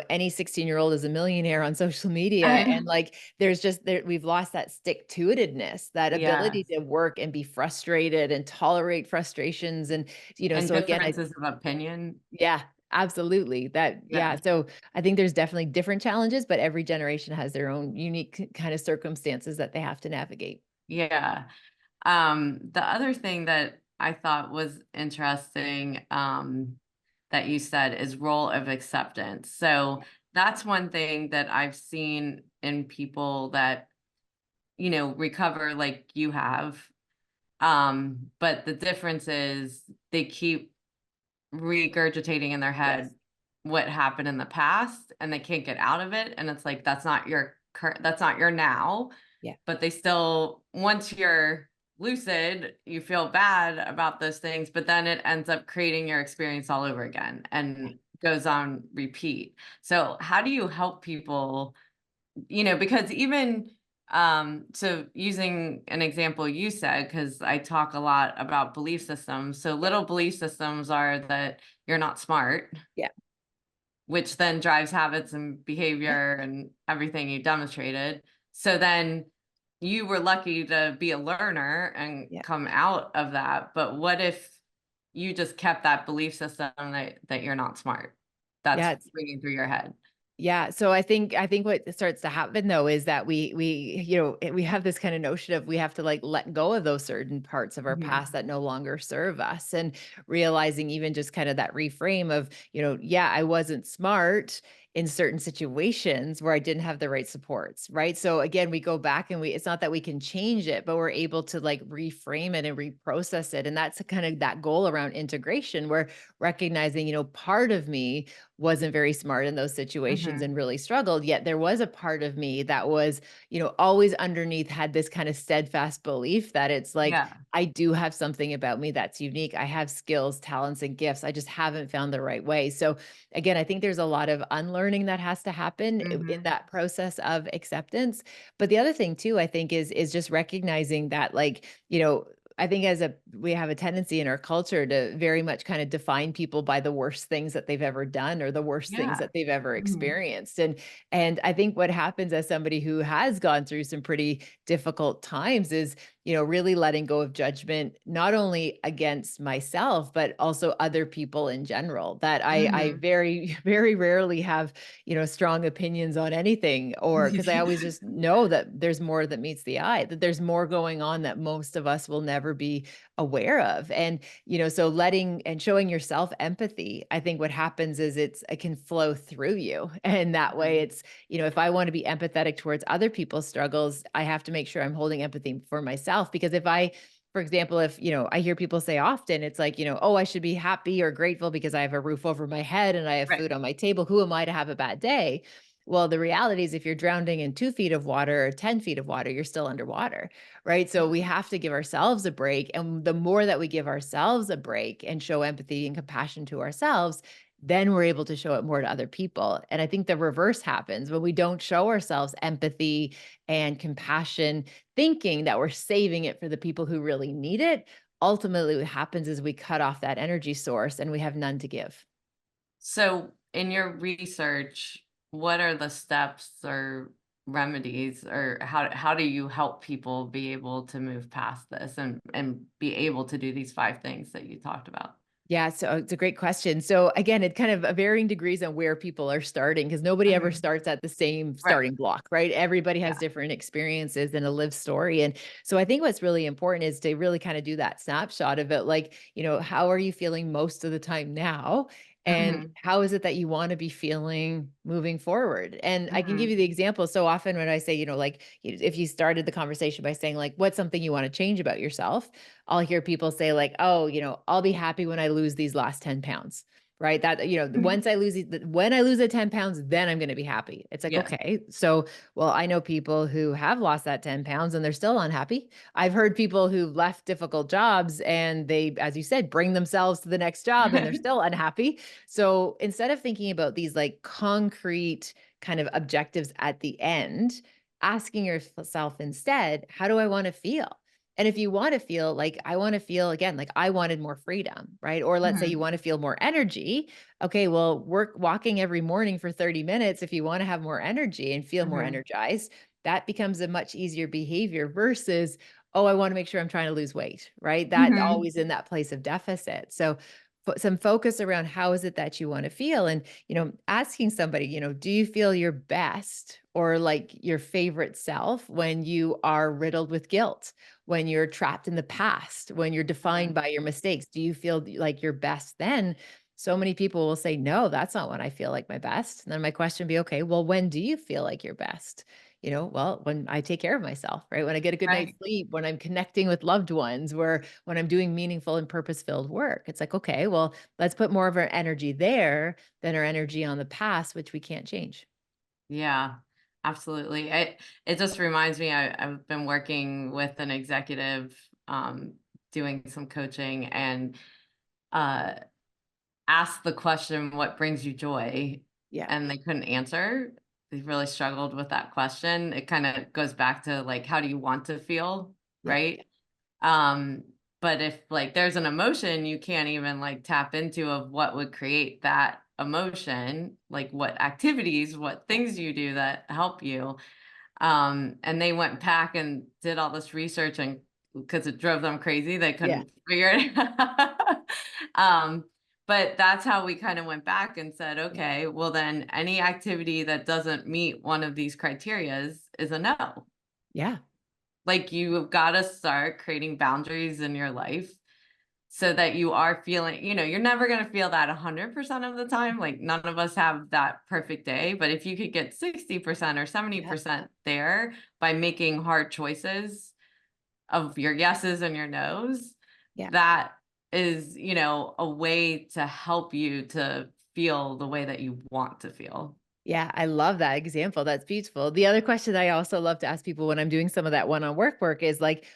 any 16-year-old is a millionaire on social media. And like, there's just there, we've lost that stick to itiveness, that ability Yes. to work and be frustrated and tolerate frustrations. And, And so again, differences of opinion. yeah, absolutely. Yeah. Yes. So I think there's definitely different challenges, but every generation has their own unique kind of circumstances that they have to navigate. Yeah. The other thing that I thought was interesting, that you said is role of acceptance. So that's one thing that I've seen in people that, recover like you have. But the difference is they keep regurgitating in their Yes. head what happened in the past and they can't get out of it. And it's like, that's not your now, Yeah. but they still, once you're lucid, you feel bad about those things, but then it ends up creating your experience all over again Yeah. and goes on repeat. So how do you help people, because even, so using an example you said, because I talk a lot about belief systems. So Yeah. little belief systems are that you're not smart, Yeah. which then drives habits and Yeah. behavior and everything you demonstrated. So then you were lucky to be a learner and Yeah. come out of that. But what if you just kept that belief system that you're not smart? That's Yeah. ringing through your head. Yeah, so I think what starts to happen though is that we have this kind of notion of we have to like let go of those certain parts of our past Mhm. that no longer serve us, and realizing even just kind of that reframe of, yeah, I wasn't smart in certain situations where I didn't have the right supports, right? So again, we go back and it's not that we can change it, but we're able to like reframe it and reprocess it. And that's kind of that goal around integration, where recognizing, part of me wasn't very smart in those situations Mhm. and really struggled. Yet there was a part of me that was, always underneath had this kind of steadfast belief that it's like, Yeah. I do have something about me that's unique. I have skills, talents, and gifts. I just haven't found the right way. So, again, I think there's a lot of unlearning that has to happen in Mhm. that process of acceptance. But the other thing too, I think, is just recognizing that, like, I think we have a tendency in our culture to very much kind of define people by the worst things that they've ever done or the worst things Yeah. that they've ever Mhm. experienced. And I think what happens as somebody who has gone through some pretty difficult times is, really letting go of judgment, not only against myself, but also other people in general. That I Mhm. very, very rarely have, strong opinions on anything, or because I always just know that there's more that meets the eye, that there's more going on that most of us will never be aware of. And, so letting and showing yourself empathy, I think what happens is it can flow through you. And that way Mhm. it's, if I want to be empathetic towards other people's struggles, I have to make sure I'm holding empathy for myself. Because for example, if, I hear people say often, it's like, oh, I should be happy or grateful because I have a roof over my head and I have Right. food on my table. Who am I to have a bad day? Well, the reality is if you're drowning in 2 feet of water or 10 feet of water, you're still underwater, right? So we have to give ourselves a break. And the more that we give ourselves a break and show empathy and compassion to ourselves, then we're able to show it more to other people. And I think the reverse happens when we don't show ourselves empathy and compassion, thinking that we're saving it for the people who really need it. Ultimately, what happens is we cut off that energy source and we have none to give. So, in your research, what are the steps or remedies, or how do you help people be able to move past this and be able to do these 5 things that you talked about? Yeah, so it's a great question. So again, it kind of varying degrees on where people are starting, because nobody ever Mhm. starts at the same Right. starting block, right? Everybody has Yeah. different experiences and a lived story. And so I think what's really important is to really kind of do that snapshot of it. Like, how are you feeling most of the time now? And Mhm. how is it that you want to be feeling moving forward? And I can give Mhm. you the example. So often when I say, like, if you started the conversation by saying, like, what's something you want to change about yourself? I'll hear people say, like, oh, I'll be happy when I lose these last 10 pounds. Right. That, Mhm. once I lose, when I lose the 10 pounds, then I'm going to be happy. It's like, Yeah. okay. So, well, I know people who have lost that 10 pounds and they're still unhappy. I've heard people who left difficult jobs and they, as you said, bring themselves to the next job and they're still unhappy. So instead of thinking about these like concrete kind of objectives at the end, asking yourself instead, how do I want to feel? And if you want to feel like, I want to feel again, like I wanted more freedom, right? Or let's say you Mhm. want to feel more energy. Okay, well, walking every morning for 30 minutes. If you want to have more energy and feel more Mhm. energized, that becomes a much easier behavior versus, oh, I want to make sure I'm trying to lose weight, right? That Mhm. always in that place of deficit. So put some focus around how is it that you want to feel and asking somebody, do you feel your best or like your favorite self when you are riddled with guilt, when you're trapped in the past, when you're defined Mhm. by your mistakes? Do you feel like your best then? So many people will say, no, that's not when I feel like my best. And then my question would be, okay, well, when do you feel like your best? Well, when I take care of myself, right? When I get a good night's Right. sleep, when I'm connecting with loved ones, where when I'm doing meaningful and purpose-filled work. It's like, okay, well, let's put more of our energy there than our energy on the past, which we can't change. Yeah, absolutely. It just reminds me, I've been working with an executive, doing some coaching, and uh, asked the question, "What brings you joy?" Yeah. And they couldn't answer. They really struggled with that question. It kind of goes back to like, how do you want to feel, Yeah. right? Um, but if like there's an emotion you can't even like tap into of what would create that emotion, like what activities, what Yeah. things you do that help you. And they went back and did all this research, and because it drove them crazy, they Yeah. couldn't figure it out. um, but that's how we kind of went back and said, Yeah. okay, well then any activity that doesn't meet one of these criterias is a no. Yeah. Like you've got to start creating boundaries in your life so that you are feeling, you're never going to feel that 100% of the time. Like none of us have that perfect day, but if you could get 60% or Yeah. 70% there by making hard choices of your yeses and your nos, Yeah. that is, a way to help you to feel the way that you want to feel. Yeah, I love that example. That's beautiful. The other question I also love to ask people when I'm doing some of that one-on work is like,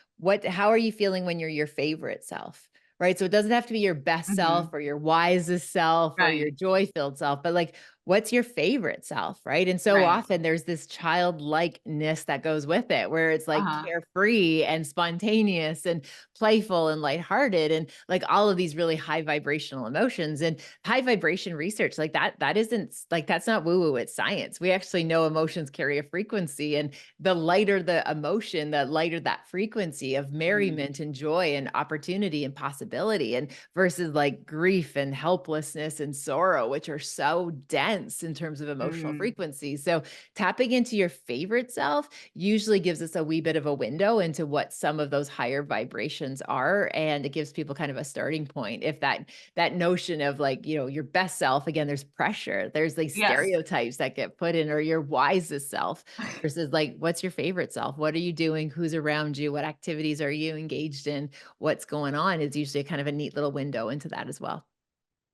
how are you feeling when you're your favorite self? Right. So it doesn't have to be your best self Hmm. or your wisest self or your Right. joy-filled self, but like, what's your favorite self? Right. And so Right. often there's this childlikeness that goes with it, where it's like Uh-huh. carefree and spontaneous and playful and lighthearted and like all of these really high vibrational emotions. And high vibration research like that isn't like that's not woo woo, it's science. We actually know emotions carry a frequency, and the lighter the emotion, the lighter that frequency of Mhm. merriment and joy and opportunity and possibility, and versus like grief and helplessness and sorrow, which are so dense in terms of emotional Mhm. frequency. So tapping into your favorite self usually gives us a wee bit of a window into what some of those higher vibrations are, and it gives people kind of a starting point. If that notion of like, your best self, again, there's pressure. There's like Yes. stereotypes that get put in, or your wisest self versus like, what's your favorite self? What are you doing? Who's around you? What activities are you engaged in? What's going on is usually kind of a neat little window into that as well.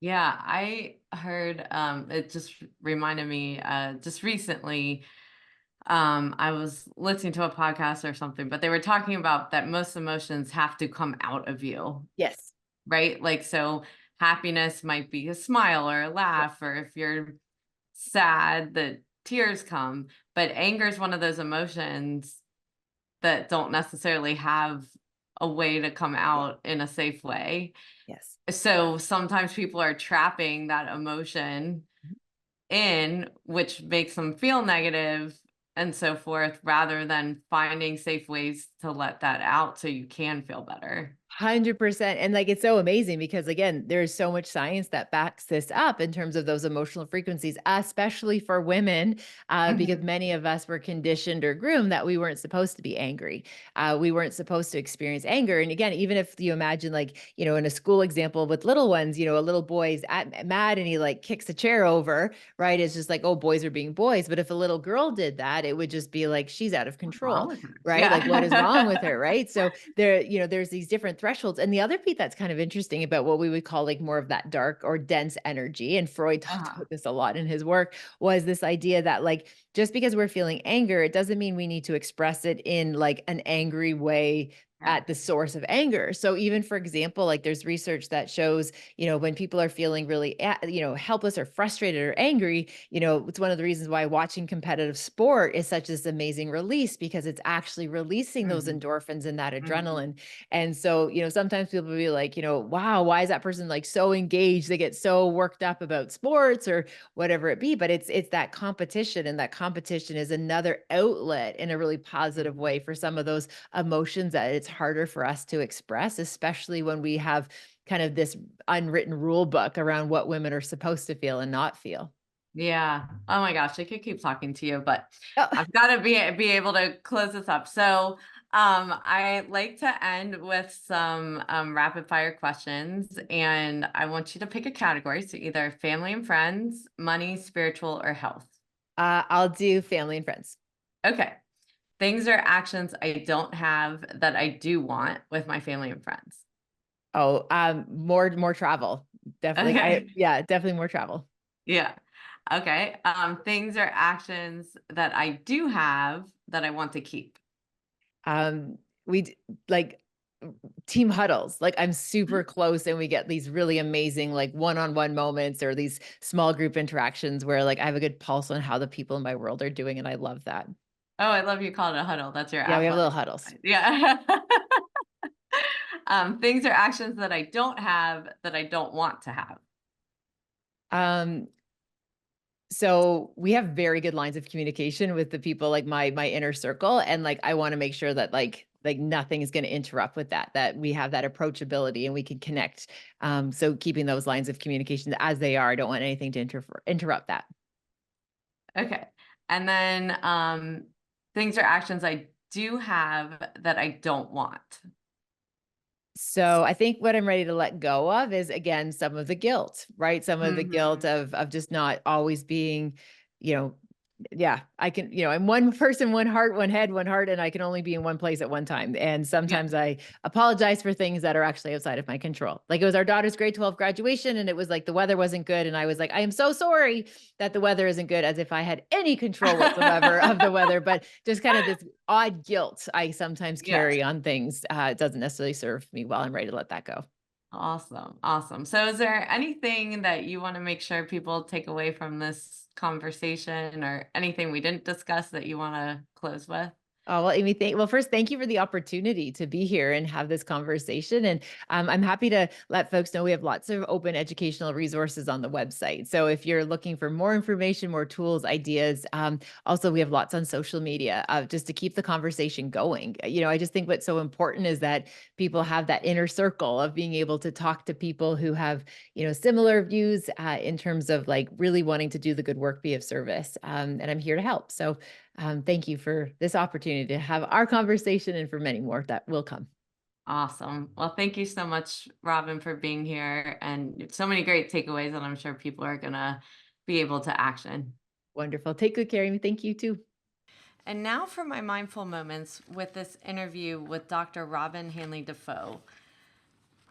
Yeah, I heard, it just reminded me, just recently, I was listening to a podcast or something, but they were talking about that most emotions have to come out of you, Yes. right? Like, so happiness might be a smile or a Yeah. laugh, or if you're sad, the tears come. But anger is one of those emotions that don't necessarily have a way to come Yeah. out in a safe way. Yes. So sometimes people are trapping that emotion Mhm. in, which makes them feel negative and so forth, rather than finding safe ways to let that out so you can feel better. 100%. And like, it's so amazing because again, there's so much science that backs this up in terms of those emotional frequencies, especially for women, because Mhm. many of us were conditioned or groomed that we weren't supposed to be angry. We weren't supposed to experience anger. And again, even if you imagine like, in a school example with little ones, a little boy's mad and he like kicks a chair over, right? It's just like, oh, boys are being boys. But if a little girl did that, it would just be like, she's out of What's wrong control, with her? right? Like, what is wrong with Yeah. her, right? So there's these different thresholds. And the other piece that's kind of interesting about what we would call like more of that dark or dense energy, and Freud talked Uh-huh. about this a lot in his work, was this idea that like just because we're feeling anger, it doesn't mean we need to express it in like an angry way Yeah. at the source of anger. So even for example, like there's research that shows, when people are feeling really, helpless or frustrated or angry, it's one of the reasons why watching competitive sport is such this amazing release, because it's actually releasing those Mhm. endorphins and that Mhm. adrenaline. And so, sometimes people will be like, wow, why is that person like so engaged? They get so worked up about sports or whatever it be, but it's that competition, and that competition is another outlet in a really positive Mhm. way for some of those emotions that it's harder for us to express, especially when we have kind of this unwritten rule book around what women are supposed to feel and not feel. Yeah. Oh my gosh, I could keep talking to you, but Oh, I've got to be able to close this up. So, I like to end with some rapid fire questions, and I want you to pick a category. So either family and friends, money, spiritual, or health. I'll do family and friends. Okay. Things or actions I don't have that I do want with my family and friends. Oh, more travel. Definitely. Okay. Yeah, definitely more travel. Yeah. Okay. Things or actions that I do have that I want to keep. Um, like team huddles. Like I'm super close and we get these really amazing like one-on-one moments or these small group interactions where like I have a good pulse on how the people in my world are doing, and I love that. Oh, I love you call it a huddle. That's your Yeah, we have little athletic huddles. side. Yeah. Things or actions that I don't have that I don't want to have. Um, so we have very good lines of communication with the people like my inner circle, and like I want to make sure that like nothing is going to interrupt with that we have that approachability and we can connect. So keeping those lines of communication as they are, I don't want anything to interrupt that. Okay. And then things or actions I do have that I don't want. So I think what I'm ready to let go of is again some of the guilt, right? Some of the guilt Mhm. of just not always being, you know, yeah, I can, I'm one person, one heart, one head, one heart, and I can only be in one place at one time. And Yeah. sometimes I apologize for things that are actually outside of my control. Like it was our daughter's grade 12 graduation, and it was like the weather wasn't good. And I was like, I am so sorry that the weather isn't good, as if I had any control whatsoever of the weather, but just kind of this odd guilt I sometimes Yes. carry on things. It doesn't necessarily serve me well. I'm ready to let that go. Awesome. Awesome. So is there anything that you want to make sure people take away from this conversation or anything we didn't discuss that you want to close with? Oh, well, Amy, first, thank you for the opportunity to be here and have this conversation. And I'm happy to let folks know we have lots of open educational resources on the website. So if you're looking for more information, more tools, ideas, also we have lots on social media just to keep the conversation going. I just think what's so important is that people have that inner circle of being able to talk to people who have, similar views in terms of like really wanting to do the good work, be of service. And I'm here to help. So thank you for this opportunity to have our conversation and for many more that will come. Awesome. Well, thank you so much, Robin, for being here and so many great takeaways that I'm sure people are going to be able to action. Wonderful. Take good care of me. Thank you too. And now for my mindful moments with this interview with Dr. Robin Hanley-Dafoe.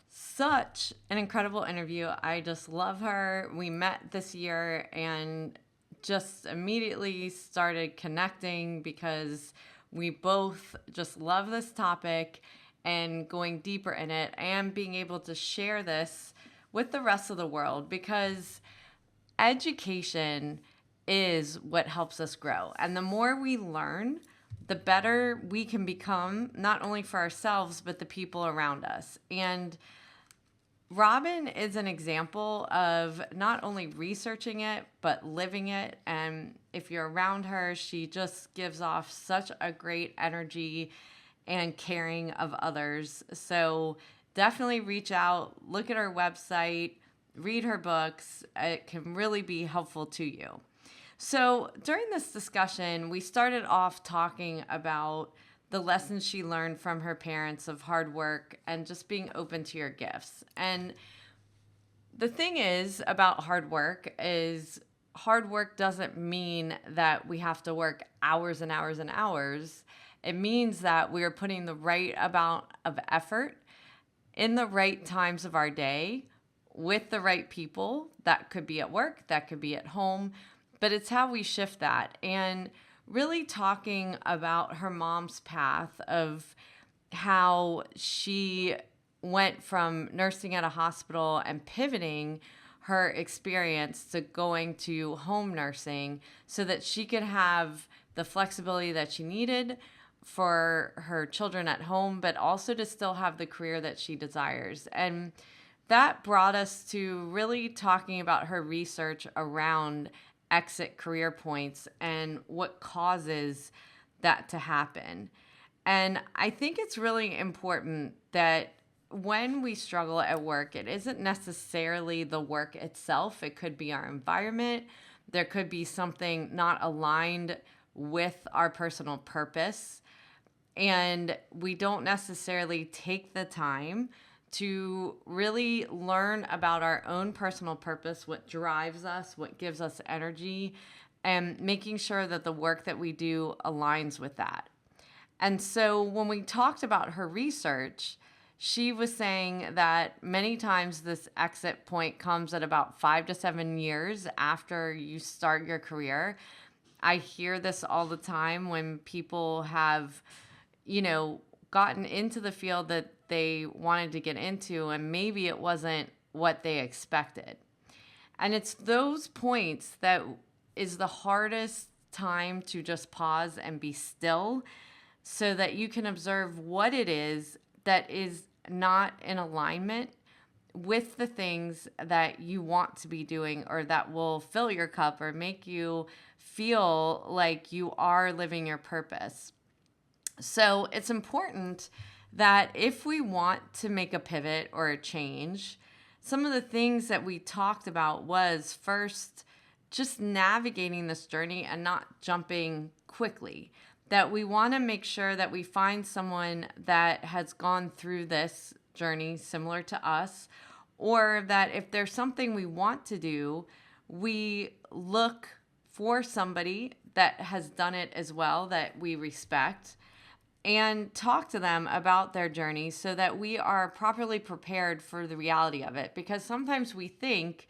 Such an incredible interview. I just love her. We met this year and just immediately started connecting because we both just love this topic and going deeper in it and being able to share this with the rest of the world because education is what helps us grow. And the more we learn, the better we can become, not only for ourselves, but the people around us. And Robin is an example of not only researching it, but living it. And if you're around her, she just gives off such a great energy and caring of others. So definitely reach out, look at her website, read her books. It can really be helpful to you. So during this discussion, we started off talking about the lessons she learned from her parents of hard work and just being open to your gifts. And the thing is about hard work doesn't mean that we have to work hours and hours and hours. It means that we are putting the right amount of effort in the right times of our day with the right people. That could be at work, that could be at home, but it's how we shift that. And really talking about her mom's path of how she went from nursing at a hospital and pivoting her experience to going to home nursing so that she could have the flexibility that she needed for her children at home, but also to still have the career that she desires. And that brought us to really talking about her research around exit career points and what causes that to happen. And I think it's really important that when we struggle at work, it isn't necessarily the work itself. It could be our environment. There could be something not aligned with our personal purpose. And we don't necessarily take the time to really learn about our own personal purpose, what drives us, what gives us energy, and making sure that the work that we do aligns with that. And so when we talked about her research, she was saying that many times this exit point comes at about 5 to 7 years after you start your career. I hear this all the time when people have, gotten into the field that they wanted to get into, and maybe it wasn't what they expected. And it's those points that is the hardest time to just pause and be still so that you can observe what it is that is not in alignment with the things that you want to be doing or that will fill your cup or make you feel like you are living your purpose. So it's important that if we want to make a pivot or a change, some of the things that we talked about was first, just navigating this journey and not jumping quickly. That we want to make sure that we find someone that has gone through this journey similar to us, or that if there's something we want to do, we look for somebody that has done it as well that we respect and talk to them about their journey so that we are properly prepared for the reality of it. Because sometimes we think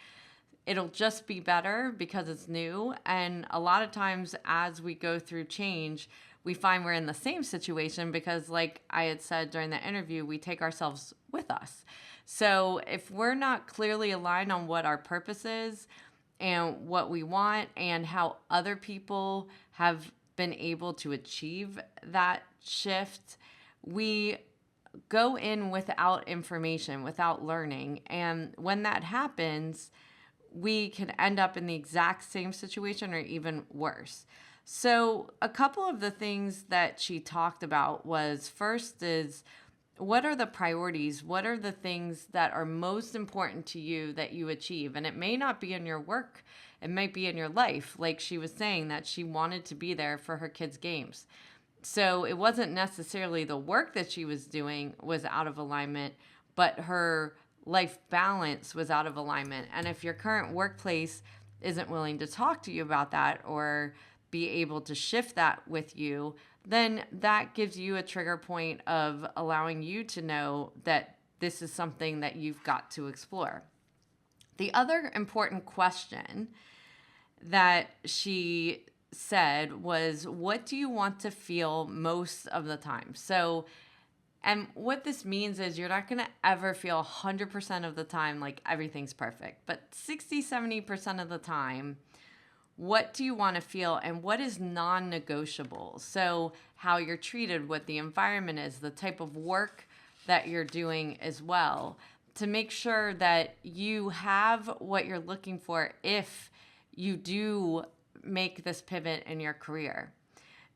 it'll just be better because it's new. And a lot of times as we go through change, we find we're in the same situation because, like I had said during the interview, we take ourselves with us. So if we're not clearly aligned on what our purpose is and what we want and how other people have been able to achieve that shift, we go in without information, without learning. And when that happens, we can end up in the exact same situation or even worse. So a couple of the things that she talked about was first is, what are the priorities? What are the things that are most important to you that you achieve? And it may not be in your work. It might be in your life. Like she was saying that she wanted to be there for her kids' games. So it wasn't necessarily the work that she was doing was out of alignment, but her life balance was out of alignment. And if your current workplace isn't willing to talk to you about that or be able to shift that with you, then that gives you a trigger point of allowing you to know that this is something that you've got to explore. The other important question that she said was, what do you want to feel most of the time? So, and what this means is you're not going to ever feel 100% of the time like everything's perfect, but 60-70% of the time, what do you want to feel and what is non-negotiable? So how you're treated, what the environment is, the type of work that you're doing as well, to make sure that you have what you're looking for if you do make this pivot in your career.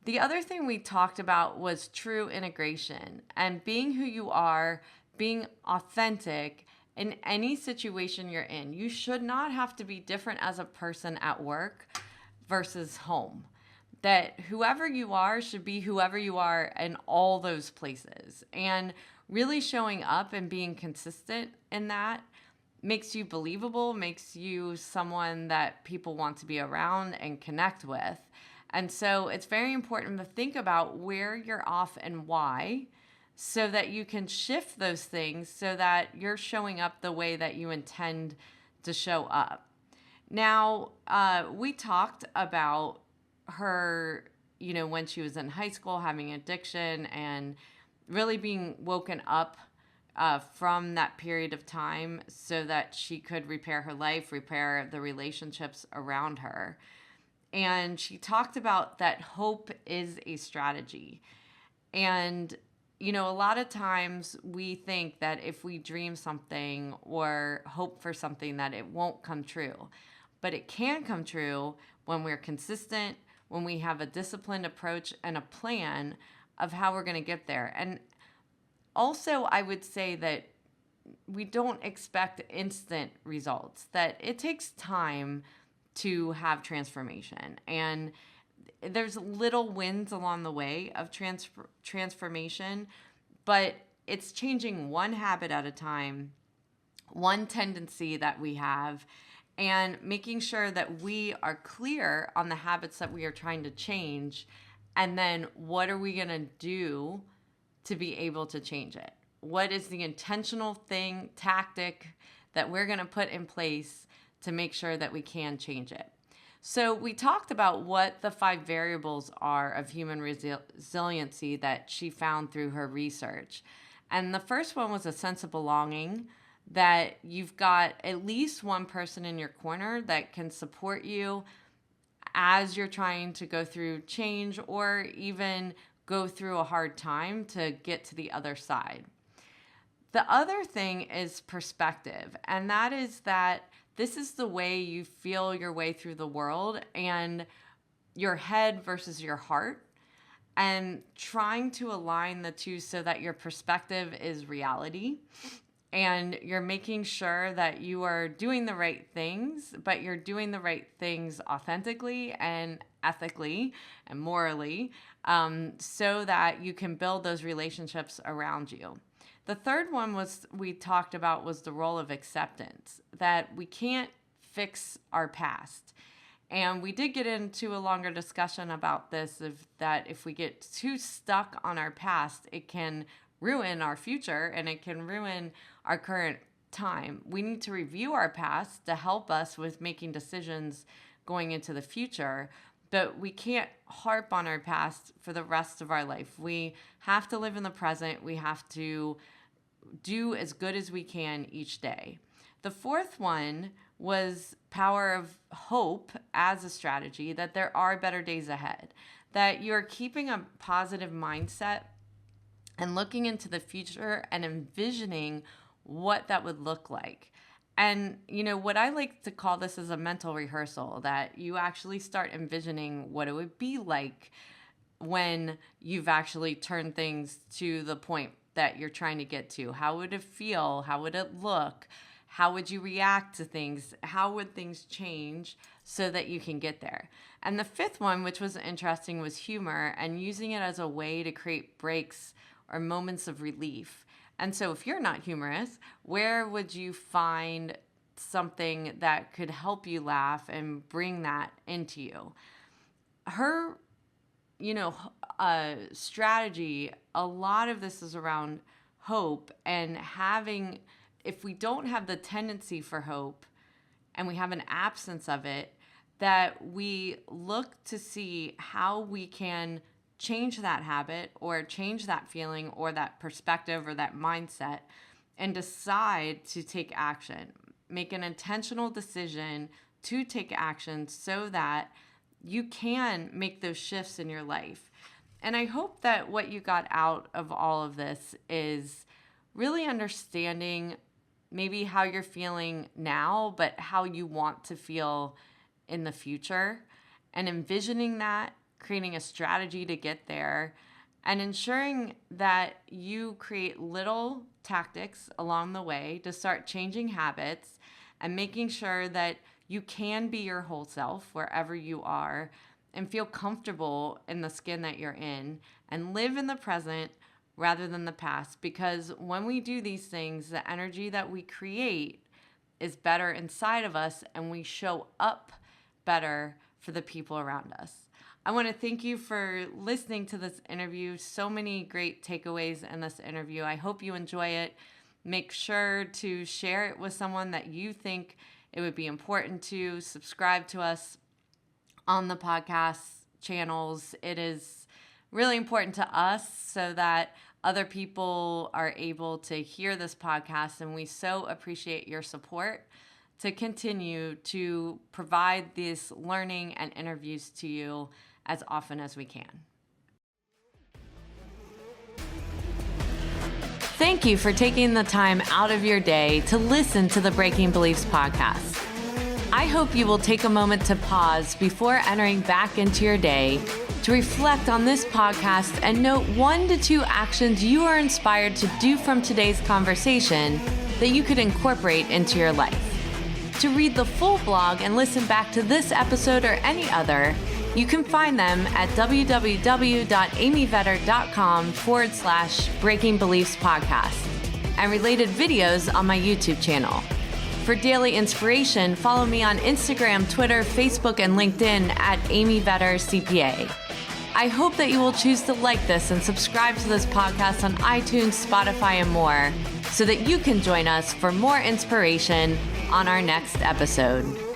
The other thing we talked about was true integration and being who you are, being authentic in any situation you're in. You should not have to be different as a person at work versus home. That whoever you are should be whoever you are in all those places. And really showing up and being consistent in that makes you believable, makes you someone that people want to be around and connect with. And so it's very important to think about where you're off and why, so that you can shift those things so that you're showing up the way that you intend to show up. Now, we talked about her, when she was in high school, having addiction and really being woken up from that period of time so that she could repair her life, repair the relationships around her. And she talked about that hope is a strategy. And, a lot of times we think that if we dream something or hope for something that it won't come true. But it can come true when we're consistent, when we have a disciplined approach and a plan of how we're going to get there. And also, I would say that we don't expect instant results, that it takes time to have transformation. And there's little wins along the way of transformation, but it's changing one habit at a time, one tendency that we have, and making sure that we are clear on the habits that we are trying to change. And then what are we going to do to be able to change it? What is the intentional tactic that we're going to put in place to make sure that we can change it? So we talked about what the 5 variables are of human resiliency that she found through her research. And the first one was a sense of belonging, that you've got at least one person in your corner that can support you as you're trying to go through change or even go through a hard time to get to the other side. The other thing is perspective, and that is that this is the way you feel your way through the world, and your head versus your heart, and trying to align the two so that your perspective is reality. And you're making sure that you are doing the right things, but you're doing the right things authentically and ethically and morally, so that you can build those relationships around you. The third one we talked about was the role of acceptance, that we can't fix our past. And we did get into a longer discussion about this, that if we get too stuck on our past, it can ruin our future and it can ruin our current time. We need to review our past to help us with making decisions going into the future, but we can't harp on our past for the rest of our life. We have to live in the present. We have to do as good as we can each day. The fourth one was power of hope as a strategy, that there are better days ahead, that you're keeping a positive mindset and looking into the future and envisioning what that would look like. And, what I like to call this is a mental rehearsal, that you actually start envisioning what it would be like when you've actually turned things to the point that you're trying to get to. How would it feel? How would it look? How would you react to things? How would things change so that you can get there? And the fifth one, which was interesting, was humor and using it as a way to create breaks or moments of relief. And so if you're not humorous, where would you find something that could help you laugh and bring that into you? Her, strategy, a lot of this is around hope and having, if we don't have the tendency for hope and we have an absence of it, that we look to see how we can change that habit or change that feeling or that perspective or that mindset and decide to take action. Make an intentional decision to take action so that you can make those shifts in your life. And I hope that what you got out of all of this is really understanding maybe how you're feeling now, but how you want to feel in the future, and envisioning that, creating a strategy to get there, and ensuring that you create little tactics along the way to start changing habits and making sure that you can be your whole self wherever you are and feel comfortable in the skin that you're in and live in the present rather than the past. Because when we do these things, the energy that we create is better inside of us and we show up better for the people around us. I want to thank you for listening to this interview. So many great takeaways in this interview. I hope you enjoy it. Make sure to share it with someone that you think it would be important to. Subscribe to us on the podcast channels. It is really important to us so that other people are able to hear this podcast, and we so appreciate your support to continue to provide this learning and interviews to you as often as we can. Thank you for taking the time out of your day to listen to the Breaking Beliefs podcast. I hope you will take a moment to pause before entering back into your day to reflect on this podcast and note 1 to 2 actions you are inspired to do from today's conversation that you could incorporate into your life. To read the full blog and listen back to this episode or any other, you can find them at www.amyvetter.com/Breaking Beliefs podcast and related videos on my YouTube channel. For daily inspiration, follow me on Instagram, Twitter, Facebook, and LinkedIn at Amy Vetter CPA. I hope that you will choose to like this and subscribe to this podcast on iTunes, Spotify, and more so that you can join us for more inspiration on our next episode.